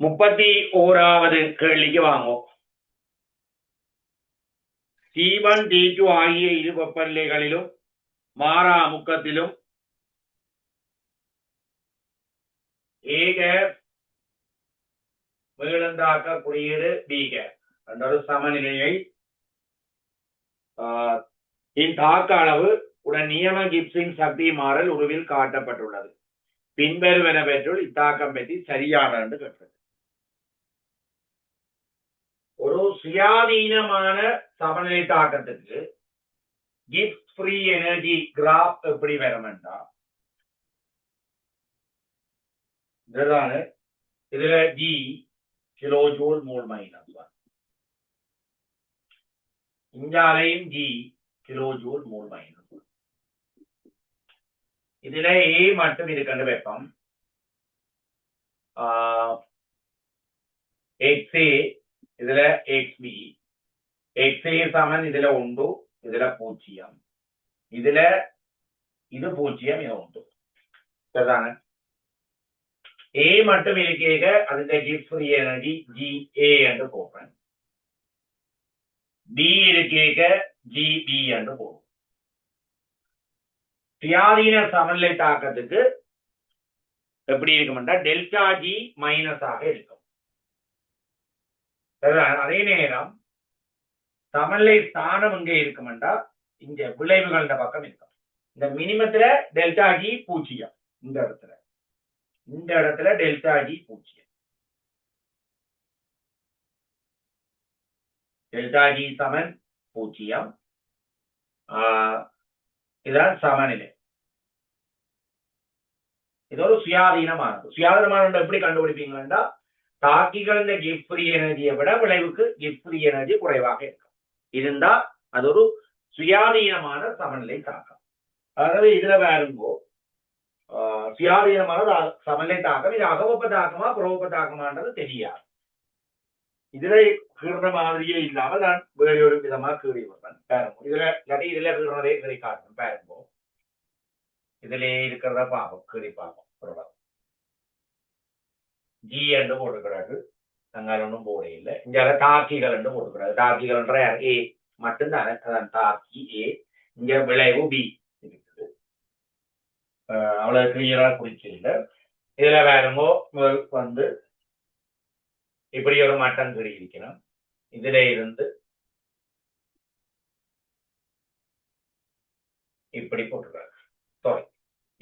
31வது கேள்விக்கு வாங்குவோம். T1 T2 ஆகிய இரு வெப்பநிலைகளிலும் மாறா அமுக்கத்திலும் A கேஸ் மீளந்தாக்க குறியீடு B கேஸ் என்ற ஒரு சமநிலையை தாக்க அளவு உடன் நியம கிப்ஸின் சக்தி மாறல் உருவில் காட்டப்பட்டுள்ளது. பின்வருவனவற்றுள் இத்தாக்கம் பற்றி சரியான என்று கேட்டது. ஒரு சுயாதீனமான சமநிலை தாக்கத்துக்கு கிப்ஸ் ஃப்ரீ எனர்ஜி கிராஃப் எப்படி வரும் என்றால் இதுல G kilo joule mole minus 1, இங்காலையும் G kilo joule mole minus 1. இதுல A மட்டும் இருக்கின்ற வெப்பம் XA, இதுல XB, XA சமன் இதுல 1, இதுல 0, இதுல இது 0, இது 1. சரிதானே? A மட்டும் இருக்கேக அதுல கிப்ஸ் ஃப்ரீ எனர்ஜி GA என்று போடுறேன். B இருக்கேக GB என்று போடுறேன். சுயாதீன சமநிலை தாக்கத்துக்கு எப்படி இருக்கும்னா டெல்டா G மைனஸ் ஆக இருக்கும். அதே நேரம் சமநிலை ஸ்தானம் இங்கே இருக்கும்டா இங்க விளைவுகள் பக்கம் இருக்கும். இந்த மினிமத்துல டெல்டா G 0, இந்த இடத்துல டெல்டா G 0. டெல்டா G சமன் 0. இதான் சமநிலை. இது ஒரு சுயாதீனமானது. சுயாதீனமானது எப்படி கண்டுபிடிப்பீங்கன்னா தாக்கிகள் இந்த கிப்ஸ் ஃப்ரீ எனர்ஜியை விட விளைவுக்கு கிப்ஸ் ஃப்ரீ எனர்ஜி குறைவாக இருக்கும். இருந்தா அது ஒரு சுயாதீனமான சமநிலை தாக்கம். அதாவது இதுல வேறுங்கோ சுயாதீனமான சமநிலை தாக்கம். இது அகவெப்ப தாக்கமா புறவெப்ப தாக்கமான்றது தெரியாது. இதுல கீழ்ற மாதிரியே இல்லாமல் நான் வேறு ஒரு விதமா கீழே வருவேன். பாருங்க இதுல இல்லாட்டி இதுல கீழ்றதே கீழே காட்டணும். பாருங்க இதுல இருக்கிறத பார்ப்போம், கீழே பார்ப்போம். G என்று போட்டுக்கிறாரு, அங்கால ஒன்றும் போட இல்லை. இங்க தாக்கிகள் என்று போட்டுக்கிறாரு. தாக்கிகள் என்ற A மட்டும்தானே, அதான் தாக்கி A. இங்க விளைவு B இருக்குது. அவ்வளவு கிளியரா குறிச்சில்லை. இதுல வேறங்கோ வந்து இப்படி ஒரு மட்டம் கீழே இருக்கணும். இதுல இருந்து இப்படி போட்டுக்கிறாரு. சாரி,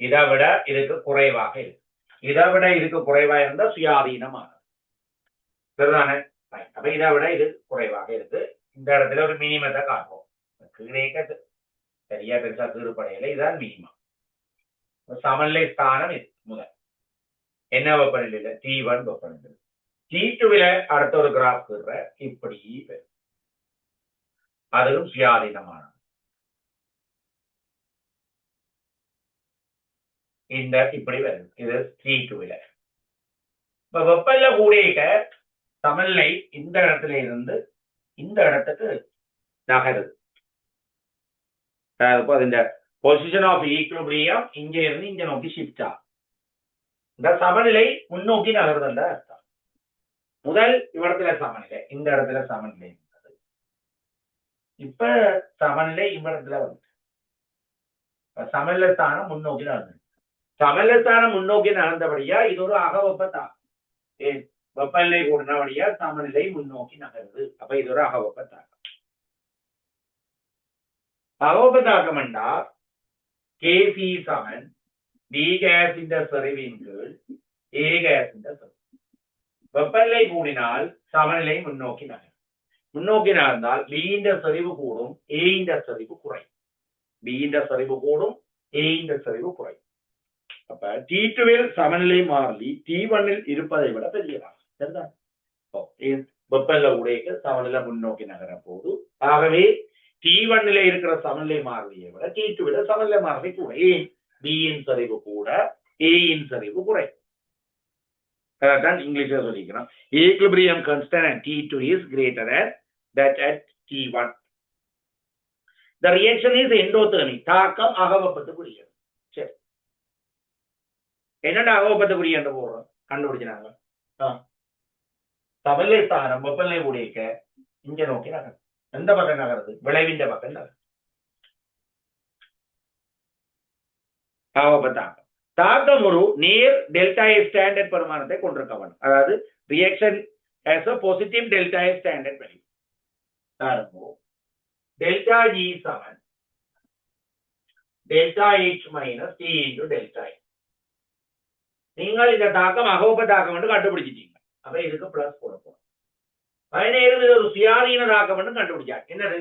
இதை விட இதுக்கு குறைவாக இருக்கு. இதை விட இதுக்கு குறைவா இருந்தா சுயாதீனமானது. சரிதானே? அப்ப இதை விட இது குறைவாக இருக்கு. இந்த இடத்துல ஒரு மினிமத்தை காட்டுவோம். கீழே சரியா பெருசா கீழ்படையில இதுதான் மினிமம். சமநிலை ஸ்தானம் இது முதல். என்ன வெப்பநிலையில T1 வெப்பநிலை. T2 அடுத்த ஒரு கிராஃப் கீழ்ற இப்படி அதுவும் சுயாதீனமானது. இந்த இப்படி வருது. இது T2. இப்ப வெப்பநிலை கூடிய சமநிலை இந்த இடத்துல இருந்து இந்த இடத்துக்கு நகருது. இந்த பொசிஷன் ஆஃப் ஈக்விலிபிரியம் இங்க இருந்து இங்க நோக்கி ஷிஃப்ட் ஆகும். இந்த சமநிலை முன்னோக்கி நகருதுன்ற அர்த்தம். முதல் இடத்துல சமநிலை, இந்த இடத்துல சமநிலை. இப்ப சமநிலை இவ்விடத்துல வந்து சமநிலை ஸ்தானம் முன்னோக்கி நகர்ந்து. சமநிலை ஸ்தானம் முன்னோக்கி நகர்ந்தபடியா இது ஒரு அகவெப்ப தாக்கம். வெப்பநிலை கூடினபடியா சமநிலை முன்னோக்கி நகருது. அப்ப இது ஒரு அகவெப்ப தாக்கம். அகவெப்ப தாக்கம் என்றா KC சமன் B கேஸ் இந்த செறிவின் கீழ் A கேஸ் இந்த செறிவு. வெப்பநிலை கூடினால் சமநிலை முன்னோக்கி நகரும். முன்னோக்கி நகர்ந்தால் B இந்த செறிவு கூடும், A இந்த செறிவு குறையும். B இந்த செறிவு கூடும், A இந்த செறிவு குறையும். அப்ப T2 சமநிலை மாறிலி T1 இருப்பதை விட பெரியதாக. சரிதான்? வெப்பநிலை உடைய சமநிலை முன்னோக்கி நகர போது ஆகவே T1 இருக்கிற சமநிலை மாறிலியை விட T2 சமநிலை மாறிலி கூட. ஏன்? B இன் சரிவு கூட, A இன் சரிவு குறை. இங்கிலீஷ்ல சொல்லிக்கிறோம். Equilibrium constant at T2 is greater than that at T1. The reaction is endothermic. தாக்கம் அகவெப்பத்துக்குரியது. சரி, என்னடா அகவெப்பத்துக்குரிய என்று போடுறோம் கண்டுபிடிச்சாங்க. சமநிலை ஸ்தானம் வெப்பநிலை கூடியிருக்க இங்க நோக்கி நகரும். எந்த பக்கம் நகருது? விளைவின் பக்கம் நகரும். தாக்கம் ஒரு நேர் டெல்டா எஸ் ஸ்டாண்டர்ட் பெருமானத்தை கொண்டிருக்க வேண்டும். அதாவது reaction as a positive delta S standard value. Delta G சமன் delta H minus T into delta H. நீங்கள் இந்த தாக்கம் அகோப தாக்கம் என்று கண்டுபிடிச்சிட்டீங்க. அப்ப இதுக்கு பிளஸ் கொடுப்போம். பதினேழு ஒரு சுயாதீன தாக்கம் என்று கண்டுபிடிச்சாங்க. என்னது?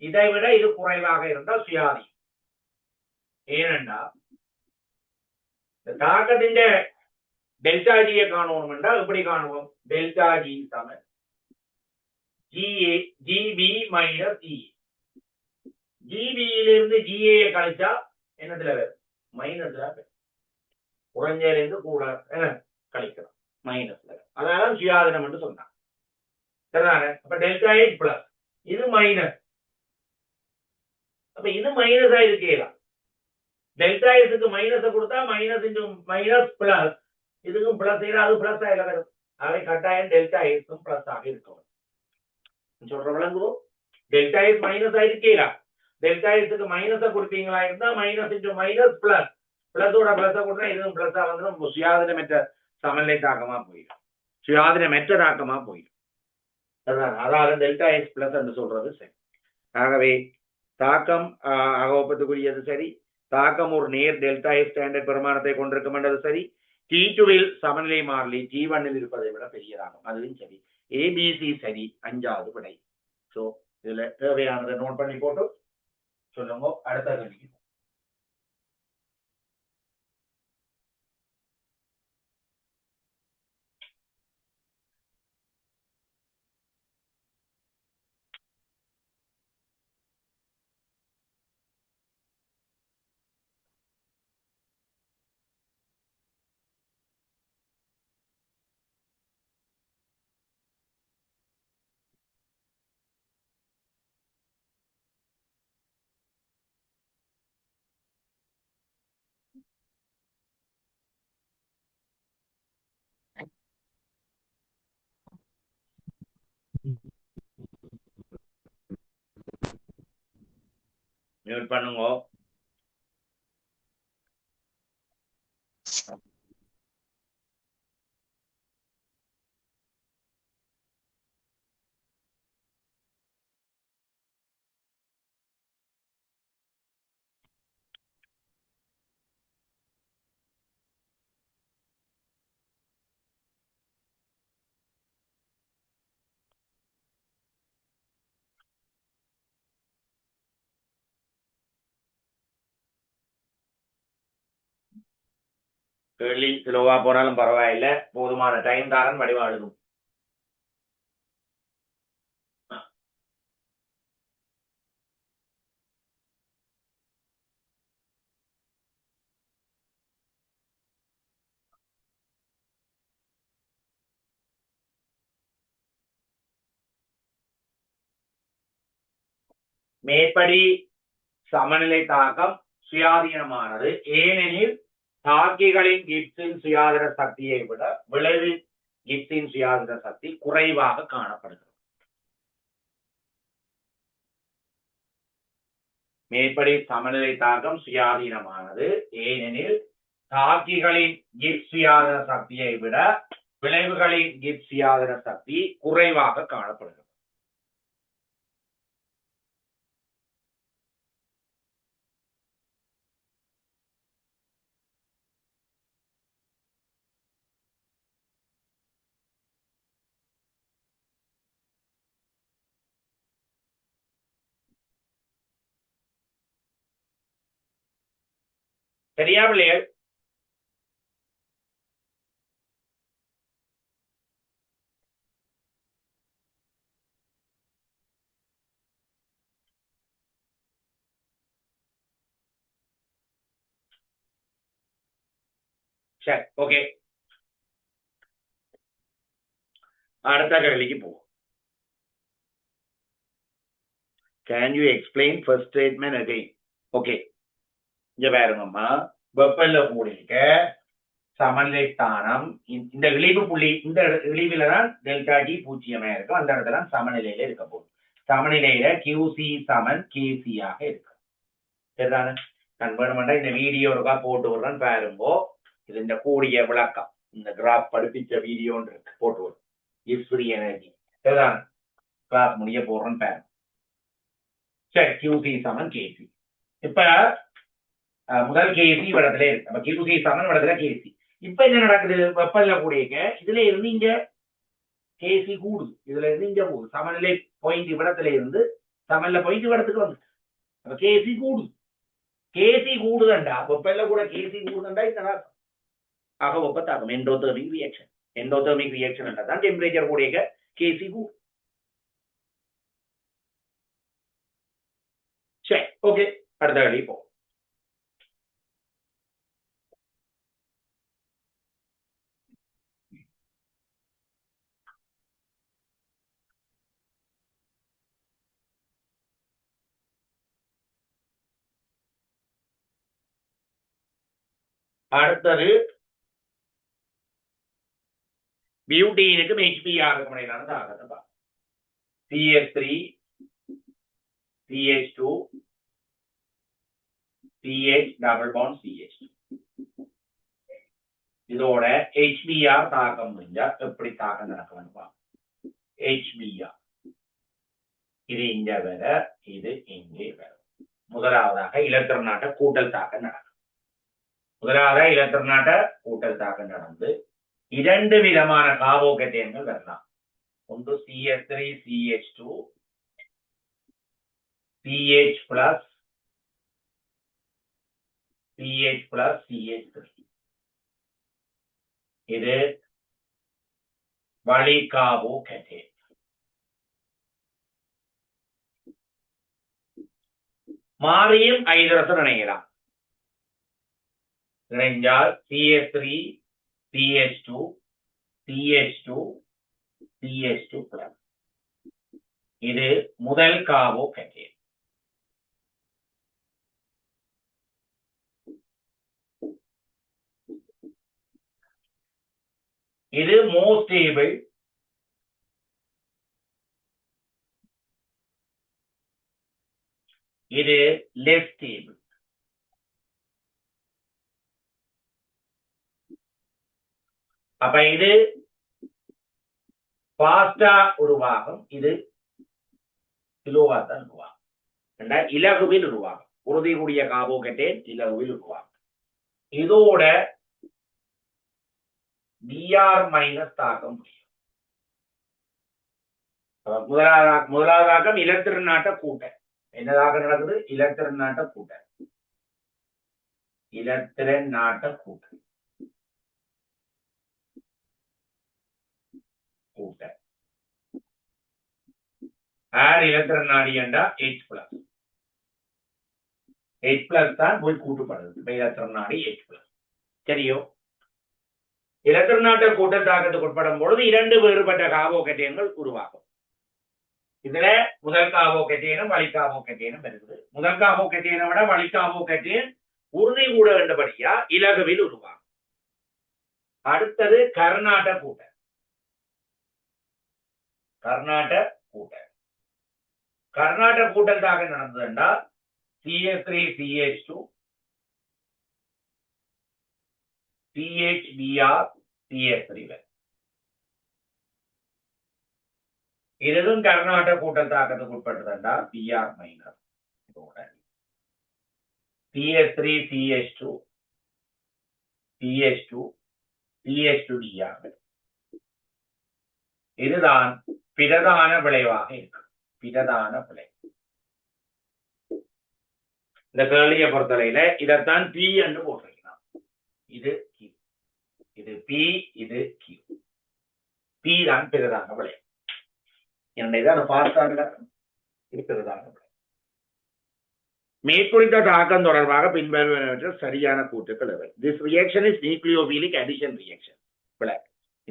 இதை விட இது குறைவாக இருந்தால் சுயாதீனம். ஏனென்றா இந்த தாக்கத்தின் டெல்டா ஜியை காணுவோம் என்றால் எப்படி காணுவோம்? டெல்டா ஜி சமன் ஜிஏ ஜிபி மைனஸ் ஜி. ஜிபியிலிருந்து ஜிஏ கழிச்சா என்னதுல மைனஸ்ல குறைஞ்சிலிருந்து கூட கழிக்கலாம் மைனஸ்ல. அதான் சுயாதீனம் என்று சொன்னாங்க. சரிதானே? அப்ப டெல்டா எயிட் பிளஸ் இது மைனஸ். அப்ப இது மைனஸா இருக்கலாம். டெல்டா எஸ்க்கு மைனஸ் கொடுத்தா மைனஸ் இன்டு மைனஸ் பிளஸ், இதுக்கும் பிளஸ் அது பிளஸ் ஆக வரும். அவை கட்டாயம் டெல்டா எஸ்க்கும் பிளஸ் ஆக இருக்கும். சொல்ற விளங்குவோம். டெல்டா எஸ் மைனஸ் ஆயிருக்கலாம். டெல்டா எஸ்க்கு மைனஸ கொடுப்பீங்களா இருந்தா மைனஸ் இன்டு மைனஸ் பிளஸ், பிளஸோட பிளஸ கொடுத்தா இதுவும் பிளஸா வந்து சுயாதீனமற்ற சமநிலை தாக்கமா போயிடும். சுயாதீனமற்ற தாக்கமா போயிடும். அதாவது டெல்டா எஸ் பிளஸ் என்று சொல்றது சரி. ஆகவே தாக்கம் அகோபத்துக்குரியது சரி. தாக்கம் ஒரு நேர் டெல்டா எஸ் ஸ்டாண்டர்ட் பெருமானத்தை கொண்டிருக்கும் என்றது சரி. T2வில் சமநிலை மாறிலி T1ல் இருப்பதை விட பெரியதாகும். அதுவும் சரி. ஏபிசி சரி. 5வது விடை. சோ இதுல தேவையானதை நோட் பண்ணி போட்டு சொல்லுங்க. அடுத்த கேள்வி. மியூட் பண்ணுங்க. கேள்வி ஸ்லோவா போனாலும் பரவாயில்லை. போதுமான டைம் தாரன் வடிவா எழுதும். மேற்படி சமநிலை தாக்கம் சுயாதீனமானது ஏனெனில் தாக்கிகளின் கிப்ஸின் சுயாதீன சக்தியை விட விளைவின் கிப்ஸின் சுயாதீன சக்தி குறைவாக காணப்படுகிறது. மேற்படி சமநிலை தாக்கம் சுயாதீனமானது ஏனெனில் தாக்கிகளின் கிப்ஸ் சுயாதீன சக்தியை விட விளைவுகளின் கிப்ஸ் சுயாதீன சக்தி குறைவாக காணப்படுகிறது. சரியா பிள்ளைகள்? சரி, ஓகே. அடுத்த கேள்விக்கு போவோம். Can you explain first statement again? Okay. இங்க பாருங்கம்மா, வெப்பநிலை கூடியிருக்க சமநிலை ஸ்தானம் இந்த இழிவு புள்ளி, இந்த இழிவுல தான் டெல்டா டி பூஜ்ஜியமா இருக்கும். அந்த இடத்துல சமநிலையில இருக்க போகுது. சமநிலையில QC சமன் KC ஆக இருக்கு. சரிதானே? நான் வேணுமெண்டா இந்த வீடியோ இருக்கா போட்டு விடுறேன் பாருங்கோ. இது இந்த கூடிய விளக்கம், இந்த கிராஃப் படிப்பிச்ச வீடியோன்னு இருக்கு, போட்டு விடுறேன். Is free energy. சரிதானே? கிளாஸ் முடிய போடுறேன் பாருங்க. சரி, QC சமன் KC. இப்ப முதல் KC இடத்துல இருக்கு. அப்ப QC சமன் இடத்துல KC. இப்ப என்ன நடக்குது? வெப்பநிலை கூடிய இதுல இருந்து இங்க KC கூடுது, இதுல இருந்து இங்க போகுது. சமநிலை பாயிண்ட் இடத்துல இருந்து சமநிலை பாயிண்ட் இடத்துக்கு வந்து அப்ப KC கூடுது. KC கூடுதண்டா, வெப்பநிலை கூட KC கூடுதண்டா இந்த ஆக வெப்பத்தாகும். Endothermic reaction. எண்டோதெர்மிக் ரியாக்ஷன் தான் டெம்பரேச்சர் கூடிய KC கூடும். சரி, ஓகே, அடுத்த வழி போ. அடுத்தது பியூட்டீனுக்கும் HBr-க்கும் இடையிலான தாக்கத்தை CH3 CH2 CH double bond CH2. இதோட HBr தாக்கம் முடிஞ்சா எப்படி தாக்கம் நடக்கும்? HBr இது இங்க வர, இது இங்கே வர. முதலாவதாக இலத்திரனாட்ட கூட்டல் தாக்கம் நடக்கும். முதலாவதாக இலத்திரனாட்ட கூட்டல் தாக்கம் நடந்து இரண்டு விதமான கார்போகேட்டைன்கள் வரலாம். ஒன்று CH3 CH2 CH plus CH plus CH3. இது வழி கார்போகேட்டைன். மாறியும் ஹைட்ரஜன் இணையலாம். இணைஞ்சால் CH3 CH2 CH2 CH2 plus. இது முதல் கார்போகேட்டைன். இது மோர் ஸ்டேபிள். இது லெஸ் ஸ்டேபிள். அப்ப இது பாஸ்டா உருவாகும், இது ஸ்லோவா தான் உருவாகும். இலகுவில் உருவாகும். உறுதி கூடிய கார்போகேட்டைன் இலகுவில் உருவாகும். இதோட Br மைனஸ் தாக்கம் முடியும். முதலாவதாக்கம் இலத்திரனாட்ட கூட்டல். என்னதாக நடக்குது? இலத்திரனாட்ட கூட்டல். இலத்திரனாட்ட கூட்டல் கூட்டல் ஆர் இலத்திரன் நாடி என்றா H பிளஸ். H பிளஸ் தான் போய் கூட்டுப்படுது. இலத்திரன் நாடி H பிளஸ். சரியோ? இலத்திரனாட்ட கூட்டல் தாக்கத்துக்கு உட்படும் பொழுது இரண்டு வேறுபட்ட கார்போகேட்டைன்கள் உருவாகும். இதுல முதல் கார்போகேட்டைனும் வழி கார்போகேட்டைனும் இருக்குது. முதல் கார்போகேட்டைனை விட வழி கார்போகேட்டைன் உறுதி கூட வேண்டபடியா இலகுவில் உருவாகும். அடுத்தது கர்நாட்ட கூட்டல். கர்நாட்ட கூட்டல். கர்நாட்ட கூட்டல் தாக்கம் நடந்ததுண்டா CH3 CH2 CHBr CH3. இதுவும் கர்நாட்ட கூட்டல் தாக்கத்துக்கு உட்பட்டதுண்டா Br minus. CH3 CH2 CH2 CH2Br. இதுதான் பிரதான விளைவாக இருக்கு. பிரதான விளைவு. இந்த கேள்வியை பொறுத்தவரையில இதைத்தான் P என்று போட்டிருக்கிறான். இது Q, இது P, இது Q. P தான் பிரதான விளைவு. என்னுடைய பார்த்தாங்க இது பிரதான விளைவு. மேற்குறித்த தாக்கம் தொடர்பாக பின்வருவனவற்றை சரியான கூட்டுக்கள் இவை. This reaction is nucleophilic addition reaction.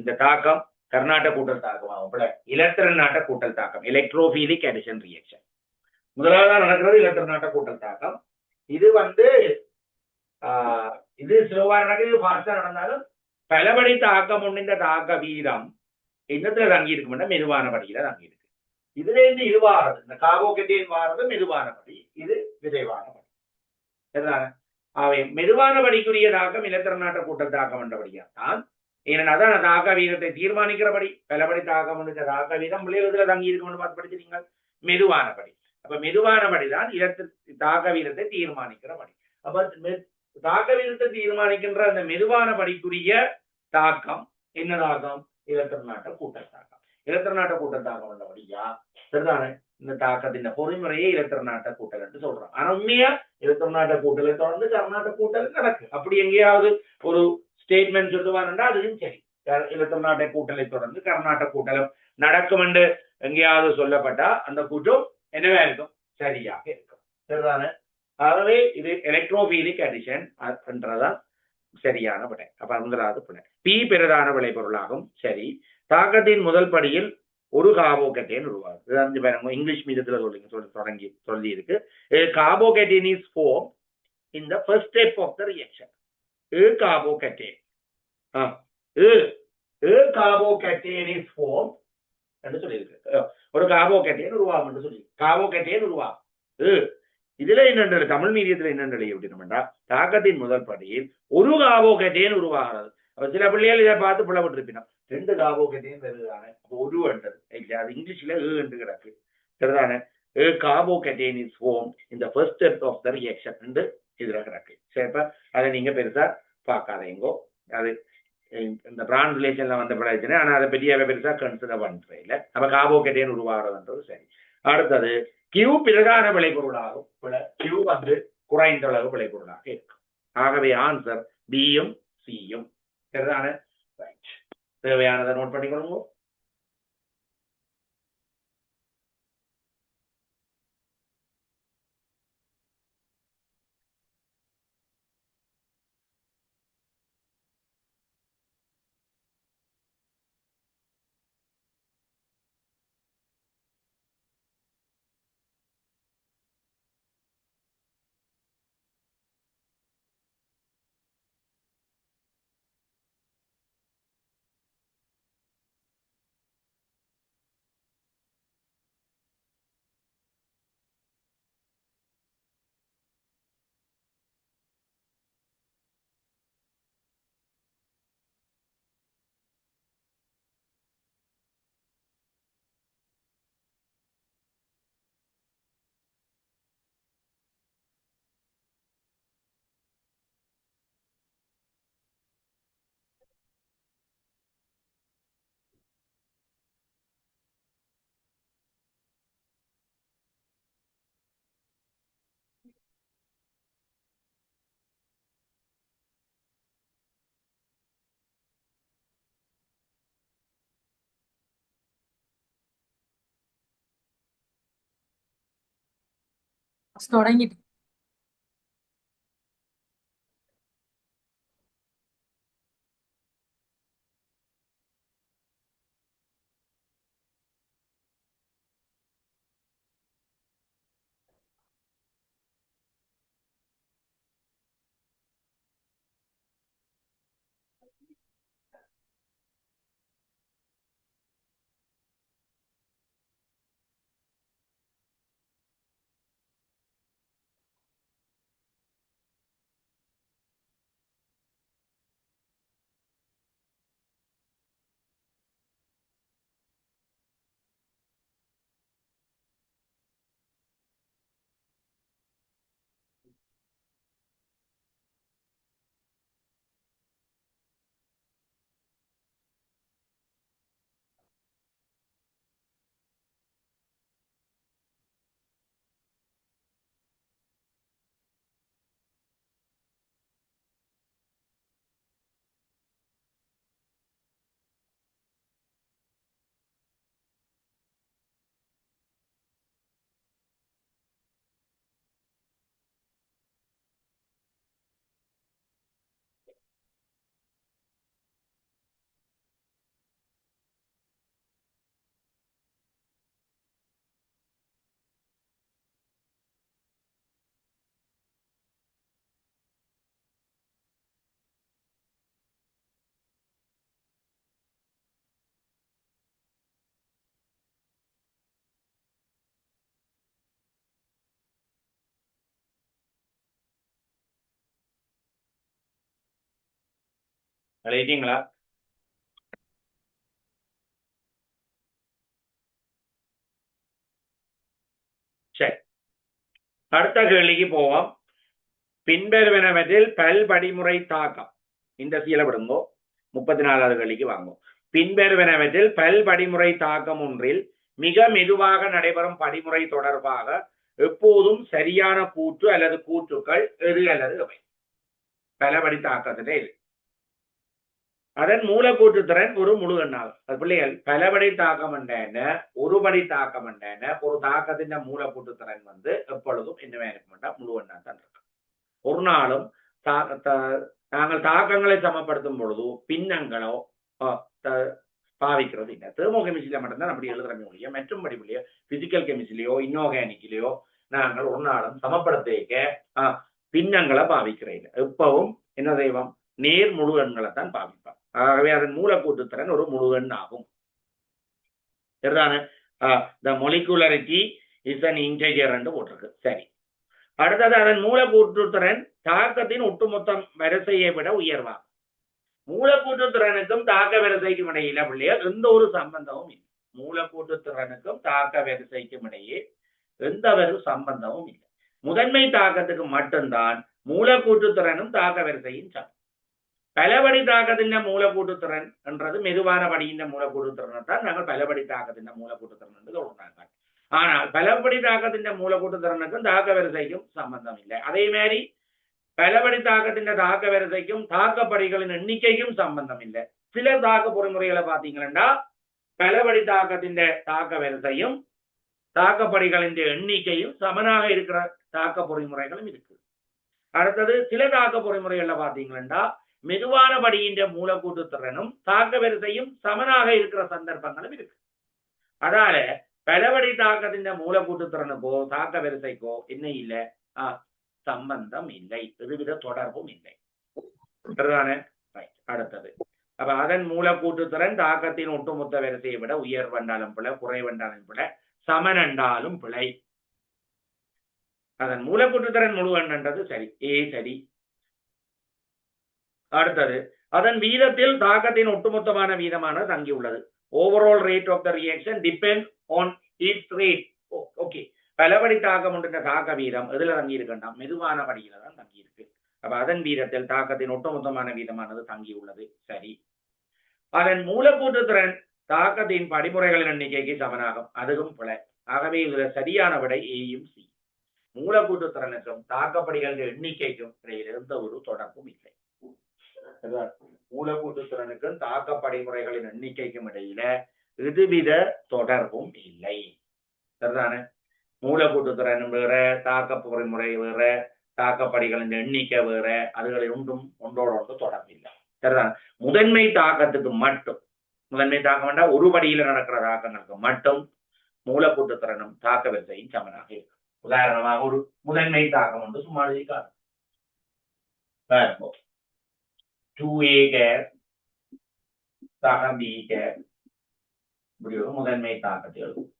இந்த தாக்கம் கர்நாட்ட கூட்டல் தாக்கமாகும். இலத்திரனாட்ட கூட்டல் தாக்கம் எலக்ட்ரோபிலிக் அடிஷன் ரியாக்ஷன். முதலாவதாக நடக்கிறது இலத்திரனாட்ட கூட்டல் தாக்கம். இது இது ஸ்லோவா நடக்குது, இது ஃபாஸ்டா நடந்தாலும் பலபடி தாக்கம் ஒன்று இந்த தாக்க வீதம் என்னத்துல தங்கி இருக்கும்னா மெதுவான படியில தங்கி இருக்கு. இதுல இருந்து இது வாரது இந்த கார்போகேட்டைன் வாரது மெதுவான படி, இது விரைவான படி. சரிதானே? அவை மெதுவான படிக்குரிய தாக்கம் இலத்திரநாட்ட கூட்டல் தாக்கம் என்றபடியாத்தான். ஏன்னா அதான் தாக்க வீதத்தை தீர்மானிக்கிறபடி பலபடி தாக்கம் தாக்க வீதம் விளைவுல தங்கி இருக்கும்னு பார்த்து படிச்சிருக்கீங்க. மெதுவான படி. அப்ப மெதுவான படிதான் தாக்க வீதத்தை தீர்மானிக்கிற படி. அப்ப தாக்க வீதத்தை தீர்மானிக்கின்ற அந்த மெதுவான படிக்குரிய தாக்கம் என்ன தாக்கம்? இலத்திரநாட்ட கூட்டல் தாக்கம். இலத்திரநாட்ட கூட்டல் தாக்கம் உள்ளபடியா சரிதானே? இந்த தாக்கத்தின் பொறிமுறையை இலத்திரநாட்ட கூட்டல் என்று சொல்றோம். ஆனா உண்மையா இலத்திரநாட்ட கூட்டலை தொடர்ந்து கர்நாடக கூட்டல் நடக்கு. அப்படி எங்கேயாவது ஒரு ஸ்டேட்மெண்ட் சொல்லுவாருன்னா அதுவும் சரி. இலத்திரநாட்ட கூட்டலை தொடர்ந்து கர்நாடக கூட்டலும் நடக்கும் என்று எங்கேயாவது சொல்லப்பட்டா அந்த கூட்டம் என்னவா இருக்கும்? சரியாக இருக்கும். சரிதானே? ஆகவே இது எலக்ட்ரோபீலிக் அடிஷன் என்றதான் சரியான விடை. அப்ப முதலாவது விடை பி பிரதான விளைபொருளாகும். சரி, தாக்கத்தின் முதல் படியில் ஒரு கார்போகேட்டைன் உருவாகுது. இங்கிலீஷ் மீடியத்துல சொல்லி இருக்கு. Carbocation is form in the first step of the reaction. Carbocation carbocation is form என்று சொல்லியிருக்கு. ஒரு கார்போகேட்டைன் உருவாகும் என்று சொல்லி கார்போகேட்டைன் உருவாகும். இதுல என்ன தமிழ் மீடியத்துல என்ன அப்படின்னா தாக்கத்தின் முதல் படியில் ஒரு கார்போகேட்டைன் உருவாகிறது. சில பிள்ளைகள் இதை பார்த்து புலப்பட்டிருப்பினா 2 கார்போகேட்டைன் வருதானே, ஒரு என்றது அது இங்கிலீஷ்ல என்று கிடக்கு. சரிதானே? Carbocation is form in the first step of the reaction என்று இதுல கிடக்கு. சரிப்பா, அதை நீங்க பெருசா பார்க்காதீங்கோ. அது இந்த பிராண்ட் ரிலேஷன்ல வந்த பிரச்சனை. ஆனா அதை பெரிய பெருசா கன்சிடர் பண்றேன் இல்லை. அப்ப கார்போகேட்டைன் உருவாகிறதுன்றது சரி. அடுத்தது கியூ பிரதான விளைபொருளாகும். கியூ குறைந்த அளவு விளைபொருளாக இருக்கும். ஆகவே ஆன்சர் பியும் சியும். சரிதானே? தேவையானதை நோட் பண்ணிக்கொள்ளுங்க. தொடங்கிட்டு எழுதிட்டீங்களா? சரி, அடுத்த கேள்விக்கு போவோம். பின்வருவனவற்றில் பல்படிமுறை தாக்கம், இந்த சீல விடுங்கோ. 34வது கேள்விக்கு வாங்கும். பின்வருவனவற்றில் பல்படிமுறை தாக்கம் ஒன்றில் மிக மெதுவாக நடைபெறும் படிமுறை தொடர்பாக எப்போதும் சரியான கூற்று அல்லது கூற்றுக்கள் எது அல்லது எவை? பலபடி தாக்கத்திலே இது. அதன் மூலக்கூற்று திறன் ஒரு முழு எண்ணாகும். பிள்ளைகள் பலபடி தாக்கம் என்ன, ஒருபடி தாக்கம் என்ன, ஒரு தாக்கத்தின் மூலக்கூற்று திறன் வந்து எப்பொழுதும் என்னவே இருக்கும், முழு எண்ணா தான் இருக்கும். ஒரு நாளும் நாங்கள் தாக்கங்களை சமப்படுத்தும் பொழுது பின்னங்களோ பாவிக்கிறது இல்லை. தெர்மோகெமிஸ்ட்ரியில மட்டும்தான் அப்படி எழுதுறமே ஒழிய மற்றும் படிப்புலையோ பிசிக்கல் கெமிஸ்ட்ரியிலையோ இன்ஆர்கானிக்லயோ நாங்கள் ஒரு நாளும் சமப்படுத்த பின்னங்களை பாவிக்கிறேன். எப்பவும் என்ன செய்வோம், நேர் முழு எண்களை தான் பாவிப்பான். ஆகவே அதன் மூலக்கூற்று திறன் ஒரு முழு எண் ஆகும். சரிதானே? the molecularity is an integer என்று போட்டிருக்கு. சரி, அடுத்தது அதன் மூலக்கூற்று திறன் தாக்கத்தின் ஒட்டுமொத்த வரிசையை விட உயர்வாகும். மூலக்கூற்று திறனுக்கும் தாக்க வரிசைக்கும் இடையில பிள்ளைகள் எந்த ஒரு சம்பந்தமும் இல்லை. மூலக்கூற்று திறனுக்கும் தாக்க வரிசைக்கும் இடையே எந்த ஒரு சம்பந்தமும் இல்லை. முதன்மை தாக்கத்துக்கு மட்டும்தான் மூலக்கூற்று திறனும் தாக்க வரிசையும் சமம். பலபடி தாக்கத்தின் மூலக்கூற்று திறன் என்றது மெதுவான படியின் மூலக்கூற்று திறனை தான் நாங்கள் பலபடி தாக்கத்தின் மூலக்கூற்று திறன் என்று சொல்றாங்க. ஆனால் பலபடி தாக்கத்தின் மூலக்கூற்று திறனுக்கும் தாக்க வரிசைக்கும் சம்பந்தம் இல்லை. அதே மாதிரி பலபடி தாக்கத்தின் தாக்க வரிசைக்கும் தாக்கப்படிகளின் எண்ணிக்கைக்கும் சம்பந்தம் இல்லை. சில தாக்க பொறிமுறைகளை பார்த்தீங்கன்னா பலபடி தாக்கத்தின் தாக்க வரிசையும் தாக்கப்படிகளின் எண்ணிக்கையும் சமனாக இருக்கிற தாக்க பொறிமுறைகளும் இருக்கு. அடுத்தது சில தாக்க பொறிமுறைகள்ல பார்த்தீங்கன்னா மெதுவான படியின் மூலக்கூற்று திறனும் தாக்க வரிசையும் சமனாக இருக்கிற சந்தர்ப்பங்களும் இருக்கு. அதால பலபடி தாக்கத்தின் மூலக்கூற்று திறனுக்கோ தாக்க வரிசைக்கோ என்ன இல்லை, சம்பந்தம் இல்லை, எதுவித தொடர்பும் இல்லை. அடுத்தது அப்ப அதன் மூலக்கூற்று திறன் தாக்கத்தின் ஒட்டுமொத்த வரிசையை விட உயர்வென்றாலும் பிழை, குறைவென்றாலும் பிழை, சமனென்றாலும் பிழை. அதன் மூலக்கூற்று திறன் முழு எண்ணன்றது சரி, சரி. அடுத்தது அதன் வீதத்தில் தாக்கத்தின் ஒட்டுமொத்தமான வீதமான தங்கியுள்ளது. Overall rate of the reaction depend on its rate. Okay, பலபடி தாக்கம் ஒன்றின் தாக்க வீதம் எதுல தங்கி இருக்குன்னா மெதுவான படியில தான் தங்கி இருக்கு. அப்ப அதன் வீதத்தில் தாக்கத்தின் ஒட்டுமொத்தமான வீதமானது தங்கியுள்ளது. சரி, அதன் மூலக்கூற்று திறன் தாக்கத்தின் படிமுறைகளின் எண்ணிக்கைக்கு சமனாகும். அதுவும் பிழை. ஆகவே இதுல சரியான விடை ஏயும் சி. மூலக்கூற்று திறனுக்கும் தாக்கப்படிகளின் எண்ணிக்கைக்கும் இடையில் எந்த ஒரு தொடர்பும் இல்லை. மூலக்கூற்று திறனுக்கும் தாக்க படிமுறைகளின் எண்ணிக்கைக்கும் இடையில எதுவித தொடர்பும் இல்லை. சரிதானே? மூலக்கூற்று திறன் வேற, தாக்க பொறிமுறை வேற, தாக்கப்படிகளின் எண்ணிக்கை வேற, அதுகளில் ஒன்றோட ஒன்று தொடர்பு இல்லை. சரிதான்? முதன்மை தாக்கத்துக்கு மட்டும், முதன்மை தாக்கம் வேண்டாம், ஒரு படியில நடக்கிற தாக்கங்களுக்கு மட்டும் மூலக்கூற்று திறனும் தாக்க வரிசையும் சமனாக இருக்கு. உதாரணமாக ஒரு முதன்மை தாக்கம் வந்து சும்மா எழுதிக்காரு. 2A கேஸ் சக B கேஸ், இப்படி ஒரு முதன்மை தாக்கத்தை எழுதும்.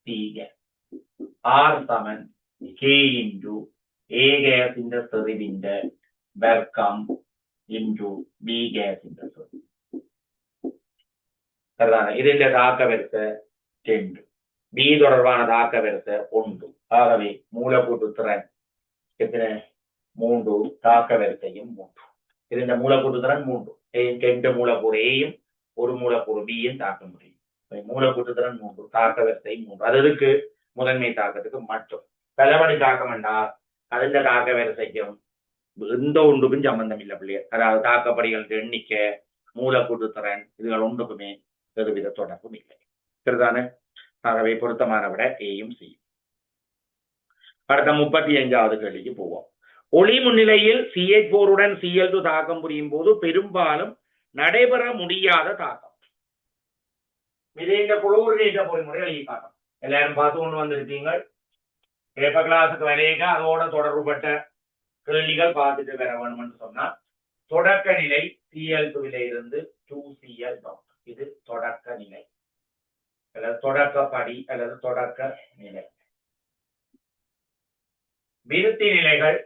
C கேஸ் R சமன் K into A கேஸ் இந்த செறிவின் வர்க்கம் into B கேஸ் இந்த செறிவு. சரிதானே? ഇതിന്റെ தாக்க வரிசை 2, B தொடர்பான தாக்க வரிசை 1. ஆகவே மூலக்கூற்று திறன் எத்தனை? 3, தாக்க வரிசையும் 3. ഇതിന്റെ மூலக்கூற்று திறன் 3. 2 மூலக்கூறு ஏயும் ஒரு மூலக்கூறு பியும் தாக்க முடியும். மூலக்கூற்று திறன் 3, தாக்க வரிசை 3. அது எதுக்கு? முதன்மை தாக்கத்துக்கு மட்டும். பலபடி தாக்கம் என்றால் അതിന്റെ தாக்க வரிசைக்கும் எந்த ஒன்றுக்கும் சம்பந்தம் இல்லை பிள்ளையர். அதாவது தாக்கப்படிகள் எண்ணிக்கை, மூலக்கூற்று திறன், இதுகள் ஒன்றுக்குமே எதுவித தொடர்பும் இல்லை. சரிதானே? ஆகவே பொருத்தமான விட ஏயும் சி. அடுத்த 35வது கேள்விக்கு போவோம். ஒளி முன்னிலையில் CH4 Cl2 தாக்கம் புரியும் போது பெரும்பாலும் நடைபெற முடியாத தாக்கம். இந்த குளோரினேற்ற பொறிமுறை எழுதி காட்டும். எல்லாரும் பார்த்து கொண்டு வந்திருக்கீங்க. பேப்பர் கிளாஸுக்கு வரையக அதோட தொடர்புபட்ட கேள்விகள் பார்த்துட்டு வர வேணும்னு சொன்னா, தொடக்க நிலை Cl2 இருந்து 2Cl டாட், இது தொடக்க நிலை அல்லது தொடக்க படி அல்லது தொடக்க நிலை. விருத்தி நிலைகள்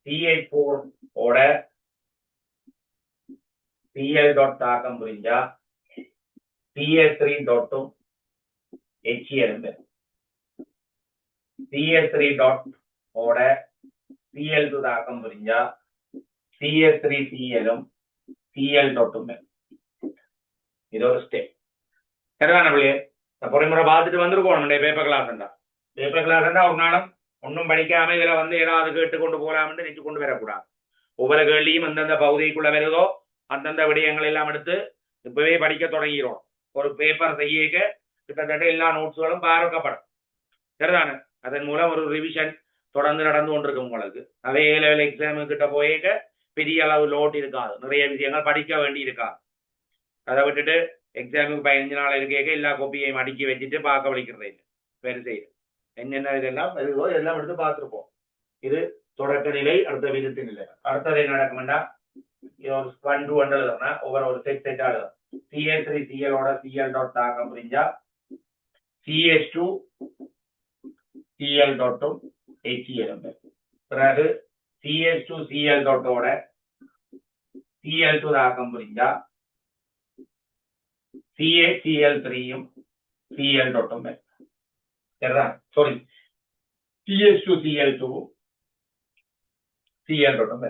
CH4 ஓட Cl டாட் தாக்கம் புரிஞ்சா CH3 டாட்டும் HCl CH3 டாட் ஓட Cl2 தாக்கம் புரிஞ்சா CH3Cl Cl டாட்டும் இது ஒரு ஸ்டெப். சரிதான பிள்ளையே? பொறிமுறை பார்த்துட்டு வந்துருக்கோம். பேப்பர் கிளாஸ் ஒரு நாளும் ஒன்றும் படிக்காம இதுல ஏதாவது கேட்டு கொண்டு போகலாம்னு நினைச்சு கொண்டு வரக்கூடாது. ஒவ்வொரு கேள்வியும் அந்தந்த பகுதிக்குள்ள வருதோ அந்தந்த விடயங்கள் எல்லாம் எடுத்து இப்பவே படிக்க தொடங்கிறோம். ஒரு பேப்பர் செய்ய கிட்டத்தட்ட எல்லா நோட்ஸ்களும் பார்க்கப்படும். சரிதானே? அதன் மூலம் ஒரு ரிவிஷன் தொடர்ந்து நடந்து கொண்டிருக்கும் உங்களுக்கு. அதே லெவல் எக்ஸாமு கிட்ட போயிக்க பெரிய அளவு லோட் இருக்காது, நிறைய விஷயங்கள் படிக்க வேண்டி இருக்காது. அதை விட்டுட்டு எக்ஸாமுக்கு 15 நாள் இருக்க எல்லா கோப்பியையும் அடுக்கி வச்சுட்டு பார்க்க வலிக்கிறது இல்லை. பெருசு என்னென்ன இதெல்லாம் வருதோ எல்லாம் எடுத்து பார்த்துருப்போம். இது தொடக்க நிலை, அடுத்த விருத்து நிலை. அடுத்தது என்ன நடக்கும்டா, ஒரு 1 to 1 எழுதுனா ஒரு செட் எழுதும். CH3Cl ஓட Cl டாட் தாக்கம் புரிஞ்சா CH2Cl டாட்டும் HCl. பிறகு CH2Cl டாட்டோட Cl2 தாக்கம் புரிஞ்சா CHCl3யும் Cl டாட்டும். சரிதான்? Sorry, CH2Cl2 Cl டாட்டும்.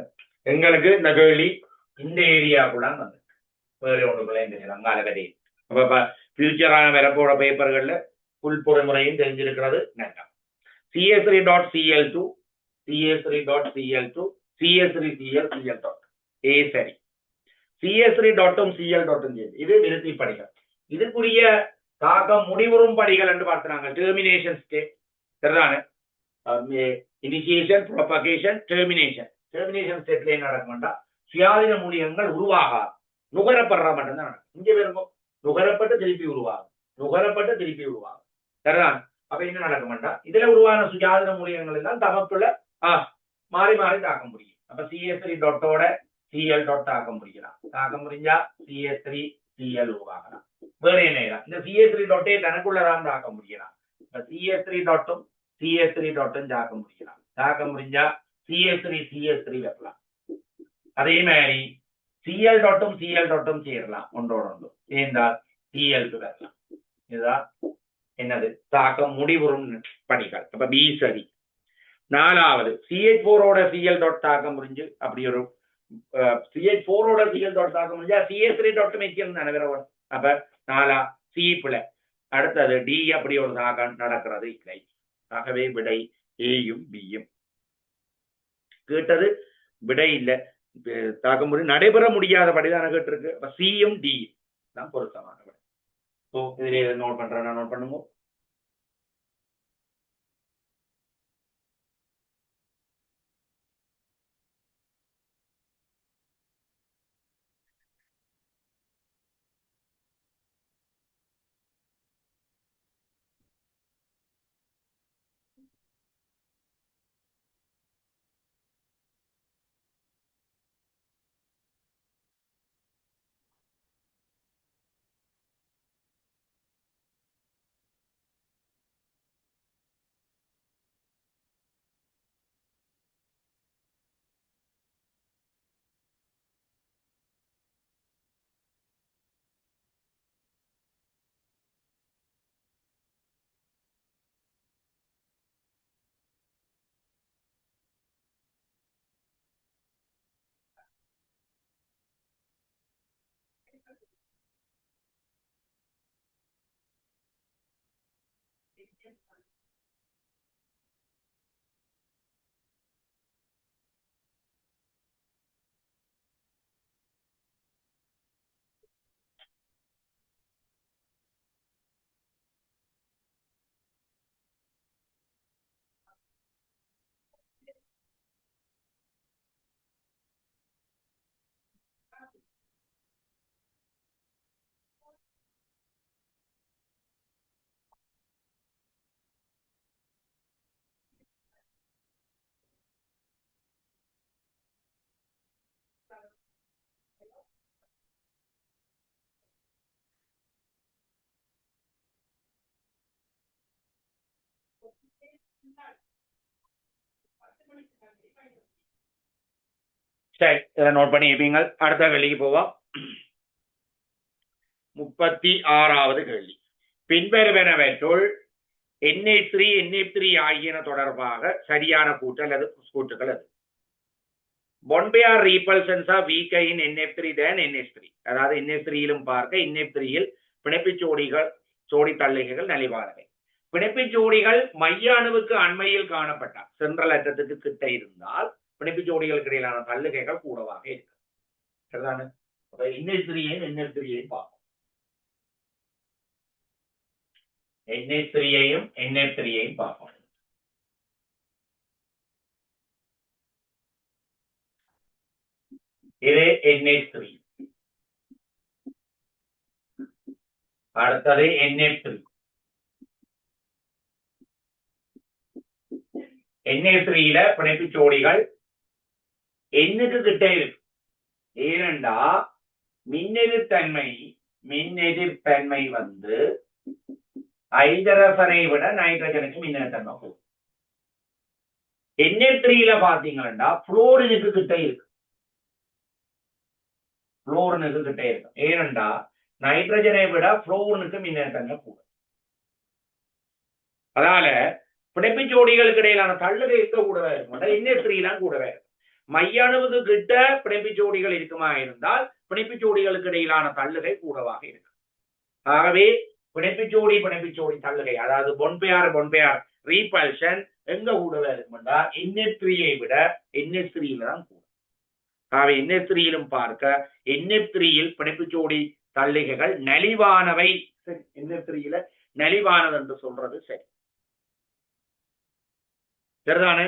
எங்களுக்கு இந்த கேள்வி இந்த ஏரியாக்குள்ள வந்து வேற ஒன்றுக்குள்ள அங்கால கதை. அப்ப ஃபியூச்சரான வரப்போற பேப்பர்கள்ல புல் பொறிமுறையும் தெரிஞ்சிருக்கிறது நல்லா. CH3.Cl2 CH3.Cl2 CH3Cl Cl dot A. சரி, CH3 டாட்டும் Cl டாட்டும் இது விருத்தி படிகள். இதுக்குரிய தாக்கம் முடிவுறும் படிகள் என்று பார்த்தாங்க. Termination state. சரிதானே? Initiation, propagation, termination. டெர்மினேஷன் ஸ்டேட்ல என்ன நடக்கும்டா, சுயாதீன மூலியங்கள் உருவாகாது, நுகரப்படுற மட்டும்தான் நடக்கும். இங்க இருக்கும் நுகரப்பட்டு திருப்பி உருவாகும். சரிதான்? அப்ப என்ன நடக்கும்டா, இதுல உருவான சுயாதீன மூலியங்கள் எல்லாம் தமக்குள்ள மாறி மாறி தாக்க முடியும். அப்ப CH3 டாட்டோட Cl டாட் தாக்க முடியலாம். தாக்கம் முடிஞ்சா CH3Cl உருவாகலாம். வேற என்ன, இந்த CH3 டாட்டே தனக்குள்ளதான் தாக்க முடியலாம். CH3 டாட்டும் CH3 டாட்டும் தாக்க முடியலாம். தாக்க முடிஞ்சா CH3 வைக்கலாம். அதே மாதிரி Cl டாட்டும் சேரலாம் ஒன்றோட ஒன்று. ஏனென்றால் Cl2 வரலாம். இதுதான் என்னது, தாக்கம் முடிவுறும் படிகள். அப்ப B சரி. 4வது CH4ஓட Cl டாட் தாக்கம் புரிஞ்சு அப்படி ஒரு CH4ஓட Cl டாட் தாக்கம் முடிஞ்சா CH3 டாட்டும் HCl தானே வரணும். அப்ப 4 C பிள்ளை. அடுத்தது D அப்படி ஒரு தாக்கம் நடக்கிறது இல்லை. ஆகவே விடை ஏயும் பியும். கேட்டது விடை இல்லை, தாக்கம் முடியும் நடைபெற முடியாதபடிதான் கேட்டிருக்கு. அப்ப சியும் டி தான் பொருத்தமான விடை. ஸோ இதுல நோட் பண்றேன், நோட் பண்ணுங்க. சரி, இதை நோட் பண்ணி வைப்பீங்கள். அடுத்த கேள்விக்கு போவோம். 36வது கேள்வி. பின்வருவனவற்றுள் NH3 NF3 ஆகியன தொடர்பாக சரியான கூட்டல் அல்லது கூட்டுகள் அது. Bonbear repulsions are weaker in NF3 than NH3. அதாவது NH3யிலும் பார்க்க NF3யில் பிணைப்பு ஜோடி தள்ளுகைகள் நலிவானவை. பிணைப்பு ஜோடிகள் மைய அணுவுக்கு அண்மையில் காணப்பட்டால் சென்ட்ரல் அட்டத்துக்கு கிட்ட இருந்தால் பிணைப்பு ஜோடிகளுக்கு இடையிலான தள்ளுகைகள் கூடவாக இருக்கு. சரிதானே? NH3யையும் NF3யையும் பார்ப்போம். NH3யையும் NF3யையும் பார்ப்போம். இது NH3, அடுத்தது NF3. NH3யில பிணைப்பு ஜோடிகள் எண்ணுக்கு கிட்ட இருக்கு. ஏனென்றா மின்னெதிர்த்தன்மை வந்து ஹைட்ரஜனை விட நைட்ரஜனுக்கு மின்னெதிர்த்தன்மை கூடும். NF3யில பாத்தீங்கன்னா புளோரினுக்கு கிட்ட இருக்கு. ஏனென்றா நைட்ரஜனை விட புளோரினுக்கு மின்னெதிர்த்தன்மை கூடும். அதனால பிணைப்பு ஜோடிகளுக்கு இடையிலான தள்ளுகை இருக்க கூடவே இருக்கும். NF3 கூடவே இருக்கும். மைய அணுவுக்கு கிட்ட பிணைப்பு ஜோடிகள் இருக்குமா இருந்தால் பிணைப்பு ஜோடிகளுக்கு இடையிலான தள்ளுகை கூடவாக இருக்கு. ஆகவே பிணைப்பு ஜோடி தள்ளுகை, அதாவது பொன்பெயார் ரீபல்ஷன் எங்க கூடவே இருக்கும்டா NF3யை விட NH3யில தான் கூடும். ஆகவே NH3யிலும் பார்க்க NF3யில் பிணைப்பு ஜோடி தள்ளுகைகள் நலிவானவை. NF3யில நலிவானது என்று சொல்றது சரி. சரிதானே?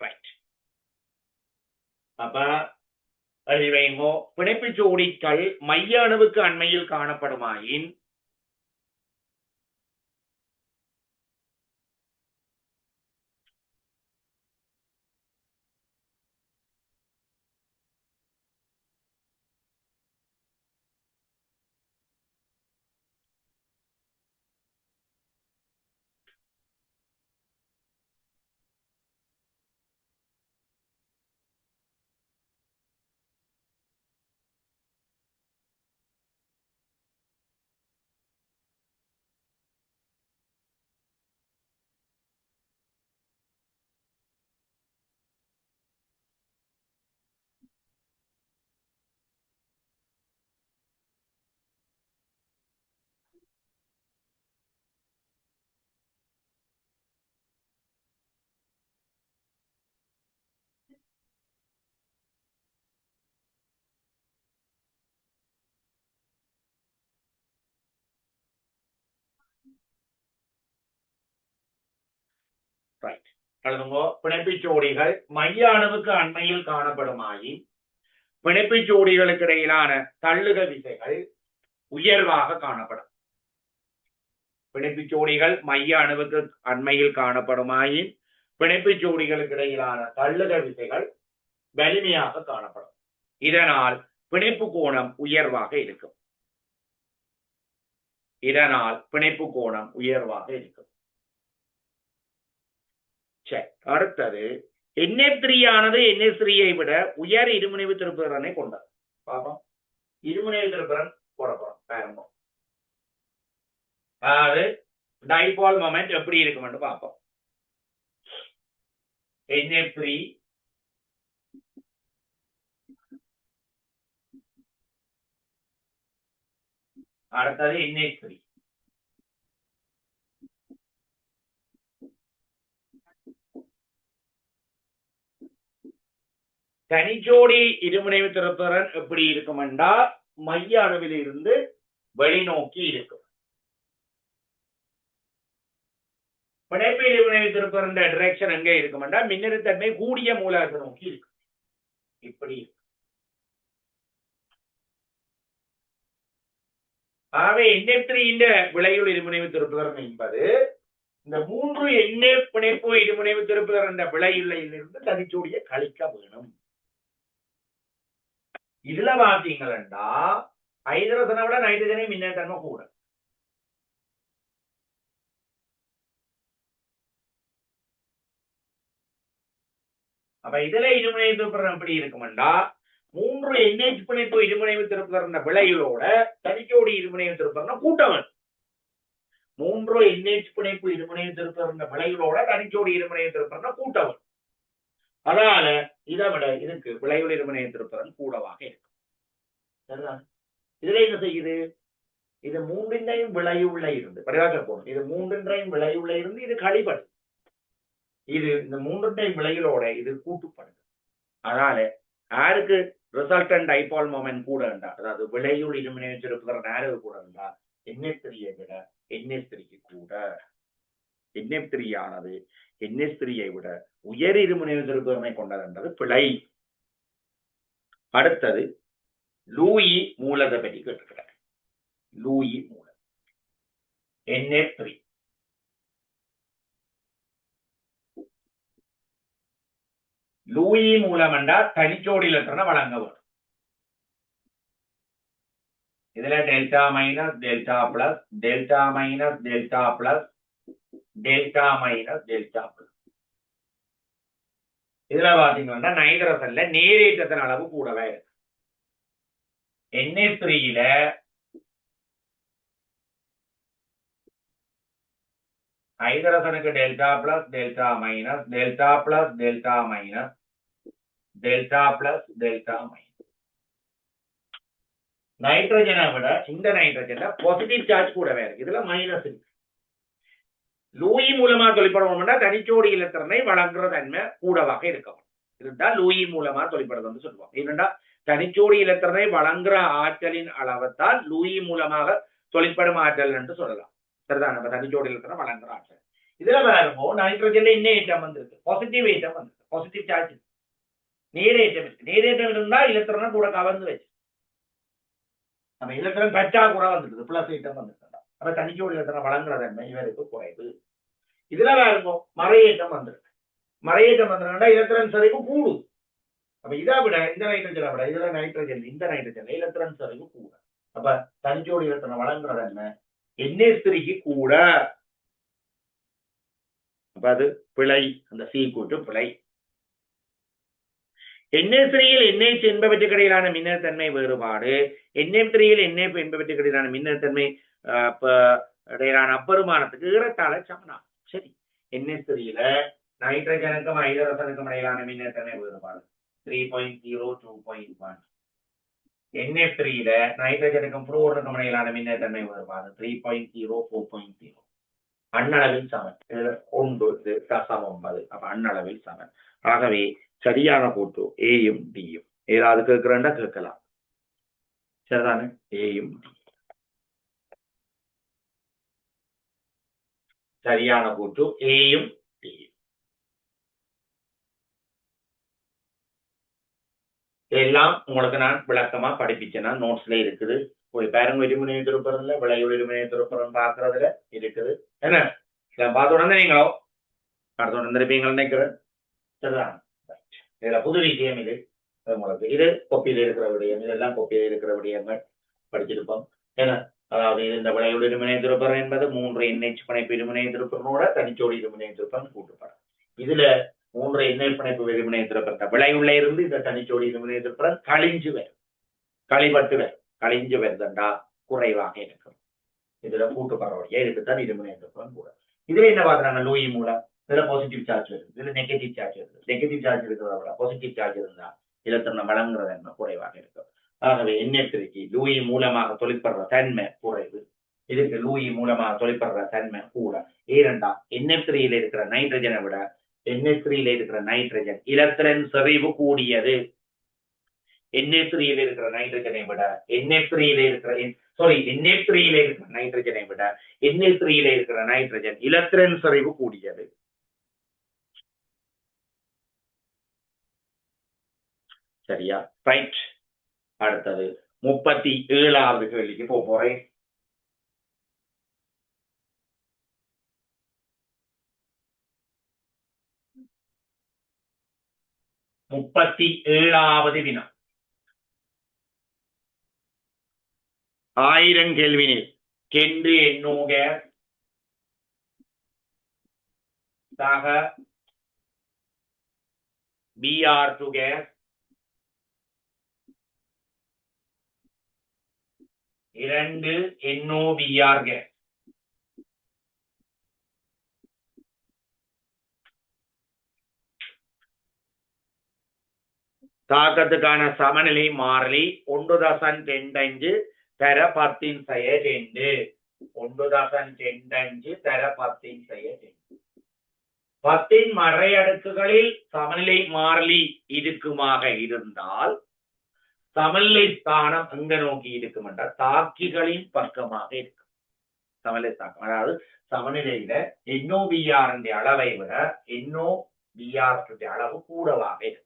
ரைட். அப்ப அறிவைங்கோ பிணைப்பு ஜோடிகள் மைய அணுவுக்கு அண்மையில் காணப்படுமாயின் பிணைப்பு ஜோடிகள் மைய அணுவுக்கு அண்மையில் காணப்படுமாயின் பிணைப்பு ஜோடிகளுக்கு இடையிலான தள்ளுக விசைகள் உயர்வாக காணப்படும். பிணைப்பு ஜோடிகள் மைய அணுவுக்கு அண்மையில் காணப்படுமாயின் பிணைப்பு ஜோடிகளுக்கு இடையிலான தள்ளுக விசைகள் வலிமையாக காணப்படும். இதனால் பிணைப்பு கோணம் உயர்வாக இருக்கும். சரி, அடுத்தது NF3 ஆனது NH3யை விட உயர் இருமுனைவு திருப்புத்திறனை கொண்டது. பாப்போம். இருமுனைவு திருப்புத்திறன் போடப்போம். அதாவது டைபோல் மொமெண்ட் எப்படி இருக்கும் பார்ப்போம். NF3 அடுத்தது NH3. தனிஜோடி இருமுனைவு திருப்புத்திறன் எப்படி இருக்கும்டா மைய அணுவில் இருந்து வெளிநோக்கி இருக்கும். பிணைப்பு இருமுனைவு திருப்புத்திறன் டைரக்ஷன் எங்க இருக்கும்டா மின்னழுத்தன்மை கூடிய மூலத்தை நோக்கி இருக்கும். இப்படி ஆகவே NF3 விளையுள் இருமுனைவு திருப்புத்திறன் என்பது இந்த 3 NF பிணைப்பு இருமுனைவு திருப்புத்திறன் விளையுள்ளிலிருந்து தனிச்சோடியை கழிக்க வேணும். இதுல பாத்தீங்கன்னா ஹைட்ரஜனை விட நைட்ரஜனை மின்னேற்றமா கூட. அப்ப இதுல இருமுனைவு திருப்புத்திறன் எப்படி இருக்கும்டா மூன்று NH பிணைப்பு இருமுனைவு திருப்பதற்ன விளைகளோட தனிச்சோடி இருமுனைவு திருப்பதற்ன கூட்டம். மூன்று NH பிணைப்பு இருமுனைவு திருப்பதற்ன விளைகளோட தனிச்சோடி இருமுனைவு திருப்பதற்ன கூட்டம். அதனால இதை விட இதுக்கு விளைவுள் இருமுனைவு திருப்பதன் கூடவாக இருக்கும். சரிதான்? இதுல என்ன செய்யுது? இது மூன்றின்றையும் விளைவுள்ள இருந்து பரிவாக்க போகணும். இது மூன்றின்றையும் விளைவுள்ள இருந்து இது கழிபடு. இது இந்த மூன்றின்றையும் விளைகளோட இது கூட்டுப்படுது. அதனால யாருக்கு ரிசல்டன்ட் டைபால் மொமெண்ட் கூட இருந்தா, அதாவது விளைவுள் இருமுனை வச்சிருப்பதற்கு யாருக்கு கூட இருந்தா NH3 விட NH3 கூட. NH3 ஆனது NH3 விட உயர் இருமுனை வச்சிருப்பதனை கொண்டது என்பது பிழை. அடுத்தது லூயி மூலத்தை பற்றி கேட்டுக்கிறார். லூயி மூலம் NH3 லூயி மூலம் என்றால் தனிச்சோடி இலத்திரனை வழங்க வேண்டும். இதுல delta minus delta plus delta minus delta plus delta minus delta plus. இதுல பாத்தீங்கன்னா நைட்ரசன்ல நேரேற்றத்தின் அளவு கூடவே இருக்கு. NH3ல ஹைட்ரசனுக்கு delta plus delta minus delta plus delta minus delta plus delta minus. நைட்ரஜனை விட இந்த நைட்ரஜன்ல பாசிட்டிவ் சார்ஜ் கூடவே இருக்கு. இதுல மைனஸ் இருக்கு. லூயி மூலமா தொழிற்படுவோம்னா தனிச்சோடி இலத்திரனை வழங்குற தன்மை கூடவாக இருக்கும். இதுதான் லூயி மூலமா தொழிற்படுறது சொல்லுவாங்க. ஏனென்றா தனிச்சோடி இலத்திரனை வழங்குற ஆற்றலின் அளவைத்தான் லூயி மூலமாக தொழிற்படும் ஆற்றல் என்று சொல்லலாம். சரிதான்? நம்ம தனிச்சோடி இலத்திரனை வழங்குற ஆற்றல். இதுல பாருங்க நைட்ரஜன்ல என்ன ஏற்றம் வந்திருக்கு? பாசிட்டிவ் ஏற்றம் வந்திருக்கு. பாசிட்டிவ் சார்ஜ் நேரேற்றம் இருக்கு. நேரேற்றம் இருந்தா இலத்திரனை கூட கவர்ந்து வச்சு நம்ம இலத்திரன் பற்றா கூட வந்துருக்கு. பிளஸ் ஏற்றம் வந்துருக்கு. அப்ப தனிச்சோடி இலத்திரனை வழங்குற தன்மை இவருக்கு குறைவு. இதுல பாருங்க மறையேற்றம் வந்திருக்கு. மறையேற்றம் வந்தா இலத்திரன் சரிவு கூடும். அப்ப இதை விட இந்த நைட்ரஜனை விட இதுல நைட்ரஜன் இந்த நைட்ரஜன் இலத்திரன் சரிவு கூட. அப்ப தனிச்சோடி இலத்திரனை வழங்குறது என்ன? NH3 கூட. அப்ப அது பிழை. அந்த சி கூட்டு பிழை. NH3ல் NH என்பவற்றுக்கு இடையிலான மின்னழுத்தன்மை வேறுபாடு NF3ல் NF என்பவற்றுக்கு இடையிலான மின்னழுத்தன்மை இடையிலான அப்பெருமானத்துக்கு ஏறத்தாழ சமனா. சரி, NH3ல நைட்ரஜனுக்கும் ஹைட்ரஜனுக்கும் இடையிலான மின்னழுத்தன்மை வேறுபாடு 3.0 2.1. NF3ல நைட்ரஜனுக்கும் புளோரினுக்கும் இடையிலான மின்னழுத்தன்மை வேறுபாடு 3.0 4.0. அண்ணளவில் சமன். 1.9. அப்ப அண்ணளவில் சமன். ஆகவே சரியான கூட்டு ஏயும் டியும். ஏதாவது கேட்கிறேன்டா கேட்கலாம். சரிதானே? ஏயும் டி சரியான கூட்டு ஏயும் டியும். எல்லாம் உங்களுக்கு நான் விளக்கமா படிப்பிச்சேன்னா நோட்ஸ்ல இருக்குது. போய் பாருங்க. இருமுனை திருப்பறதுல விளைவுள் இருமுனை திருப்பறம் பாக்குறதுல இருக்குது. என்ன பார்த்த உடனே நீங்களோ அடுத்த உடனே இருப்பீங்கன்னு நினைக்கிறேன். சரிதான்? இதுல புது விஷயம் இது உங்களுக்கு. இது கொப்பியில இருக்கிற விடயம். இதெல்லாம் கொப்பியில இருக்கிற விடயங்கள் படிச்சிருப்போம். ஏன்னா அதாவது இந்த விளைவுள் இருமுனை திருப்பரம் என்பது 3 NH பிணைப்பு இருமுனை திருப்பரனோட தனிச்சோடி இருமுனை திருப்பரம் கூட்டுப்படும். இதுல 3 NH பிணைப்பு இருமுனை திருப்பரம் விளைவுள்ள இருந்து இந்த தனிச்சோடி இருமுனை திருப்பரம் கழிஞ்சு வரும். களிபட்டு வரும். கழிஞ்சு வருதுண்டா குறைவாக இருக்கும். இதுல கூட்டுப்படக்கூடிய இதுக்குத்தான் இருமுனை திருப்பரம் கூட. இதுல என்ன பாக்குறாங்க? லூயி மூலம். இதுல பாசிட்டிவ் சார்ஜ் வருது. இதுல நெகட்டிவ் சார்ஜ் வருது. நெகட்டிவ் சார்ஜ் இருக்கிறத விட பாசிட்டிவ் சார்ஜ் இருந்தா இலத்திரனை வழங்குறது என்ன குறைவாக இருக்கும். ஆகவே NH3க்கு லூயி மூலமாக தொழிற்படுற தன்மை குறைவு. இதுக்கு லூயி மூலமாக தொழிற்படுற தன்மை கூட. ஏனென்றா NH3ல இருக்கிற நைட்ரஜனை விட NH3ல இருக்கிற நைட்ரஜன் இலத்திரன் செறிவு கூடியது. NH3ல இருக்கிற நைட்ரஜனை விட NH3ல இருக்கிற நைட்ரஜனை விட NH3ல இருக்கிற நைட்ரஜன் இலத்திரன் செறிவு கூடியது. சரியா? ரைட். அடுத்தது 37வது கேள்விக்கு போறேன். முப்பத்தி 37வது வினா. 1000 கெல்வினில் கென்று எண்ணூக சக Br2 கேஸ் 2 NOBr கேஸ். தாக்கத்துக்கான சமநிலை மாறிலி 1.25 தர 10^2. 1.25 தர 10^2. 10 மறை அடுக்குகளில் சமநிலை மாறிலி இருக்குமாக இருந்தால் சமநிலை ஸ்தானம் எங்க நோக்கி இருக்கும் என்றால் தாக்கிகளின் பக்கமாக இருக்கும். சமநிலை தாக்கம் அதாவது சமநிலையில NOBr அளவை விட NOBr அளவு கூடவாக இருக்கும்.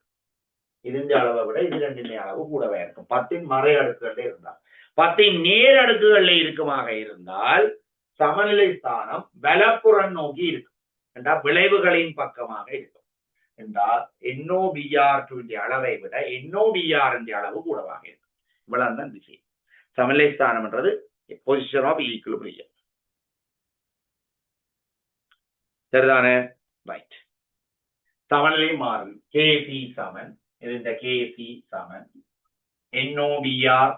இருந்த அளவை விட இது ரெண்டின் அளவு கூடவே இருக்கும். 10 மறை அடுக்குகள்ல இருந்தால் 10 நேர் அடுக்குகள்ல இருக்குமாக இருந்தால் சமநிலை ஸ்தானம் வலப்புறம் நோக்கி இருக்கும் என்றால் விளைவுகளின் பக்கமாக இருக்கும் என்றால் NOBr அளவை விட NOBr அளவு கூடவாக இருக்கும். இவ்வளவுதான் விஷயம். சமநிலை ஸ்தானம் என்றது பொசிஷன் ஆஃப் ஈக்குலிபிரியம். சரிதானே? ரைட். சமநிலை மாறிலி Kc சமன் இந்த Kc சமன் NOBr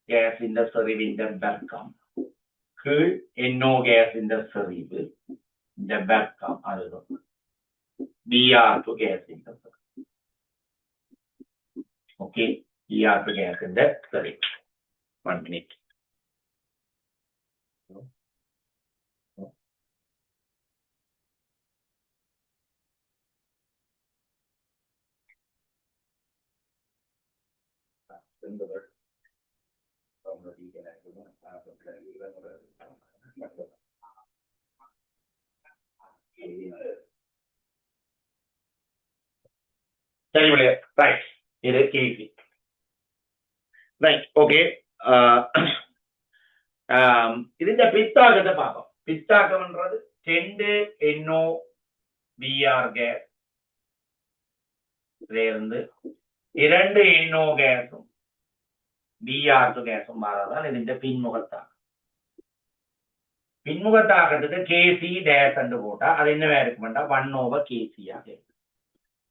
கேஸின் செறிவின் வர்க்கம் கீழ் NO கேஸின் செறிவு இந்த வர்க்கம் அதுதான் Br கேஸின் செறிவு. ஓகே, Br கேஸின் செறிவு. 1 minute. சரி, ரைட். இது கேசி. Right, okay. இதுல பித்தாக்கத்தை பார்ப்போம். பித்தாக்கம்ன்றது 2 NOBr கேஸ் இருந்து 2 NO கேஸும் Br கேஸும் மாறாதான் இதுന്റെ பின்முகத்தாக்கம். பின்முகத்தாக்கத்துக்கு Kc டேஷ் என்று போட்டா அது என்னவா இருக்கும்டா 1/Kc ஆக இருக்கும்.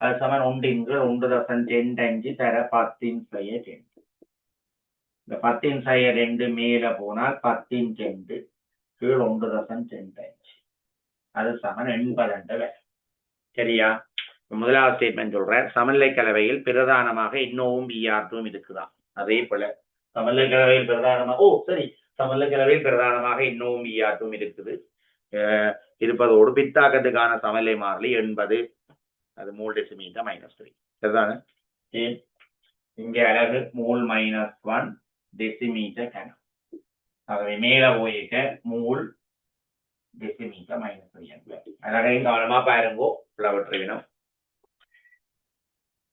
அது சமன் 1/1.25 தர 10^2. இந்த 10^2 மேல போனால் 10^2 கீழ் 1.25. அது சமன் 80. சரியா? முதலாவது ஸ்டேட்மெண்ட் சொல்றேன். சமநிலை கலவையில் பிரதானமாக இன்னோவும் Br2 இருக்குதான். அதே போல சமநிலை கலவையில் பிரதானமாக சமநிலை கலவையில் பிரதானமாக இன்னோவும் Br2 இருக்குது. இருப்பதோடு பித்தாக்கத்துக்கான சமநிலை மாறிலி 80. அது மோல் டெசிமீட்டர் -3. சரிதானே? இங்க அழகு மோல் -1 டெசிமீட்டர் கனம். ஆகவே மேல போயிட்ட மோல் டெசிமீட்டர் -3. அழகையும் கவனமா பாருங்கோ. பிளவற்றையினம்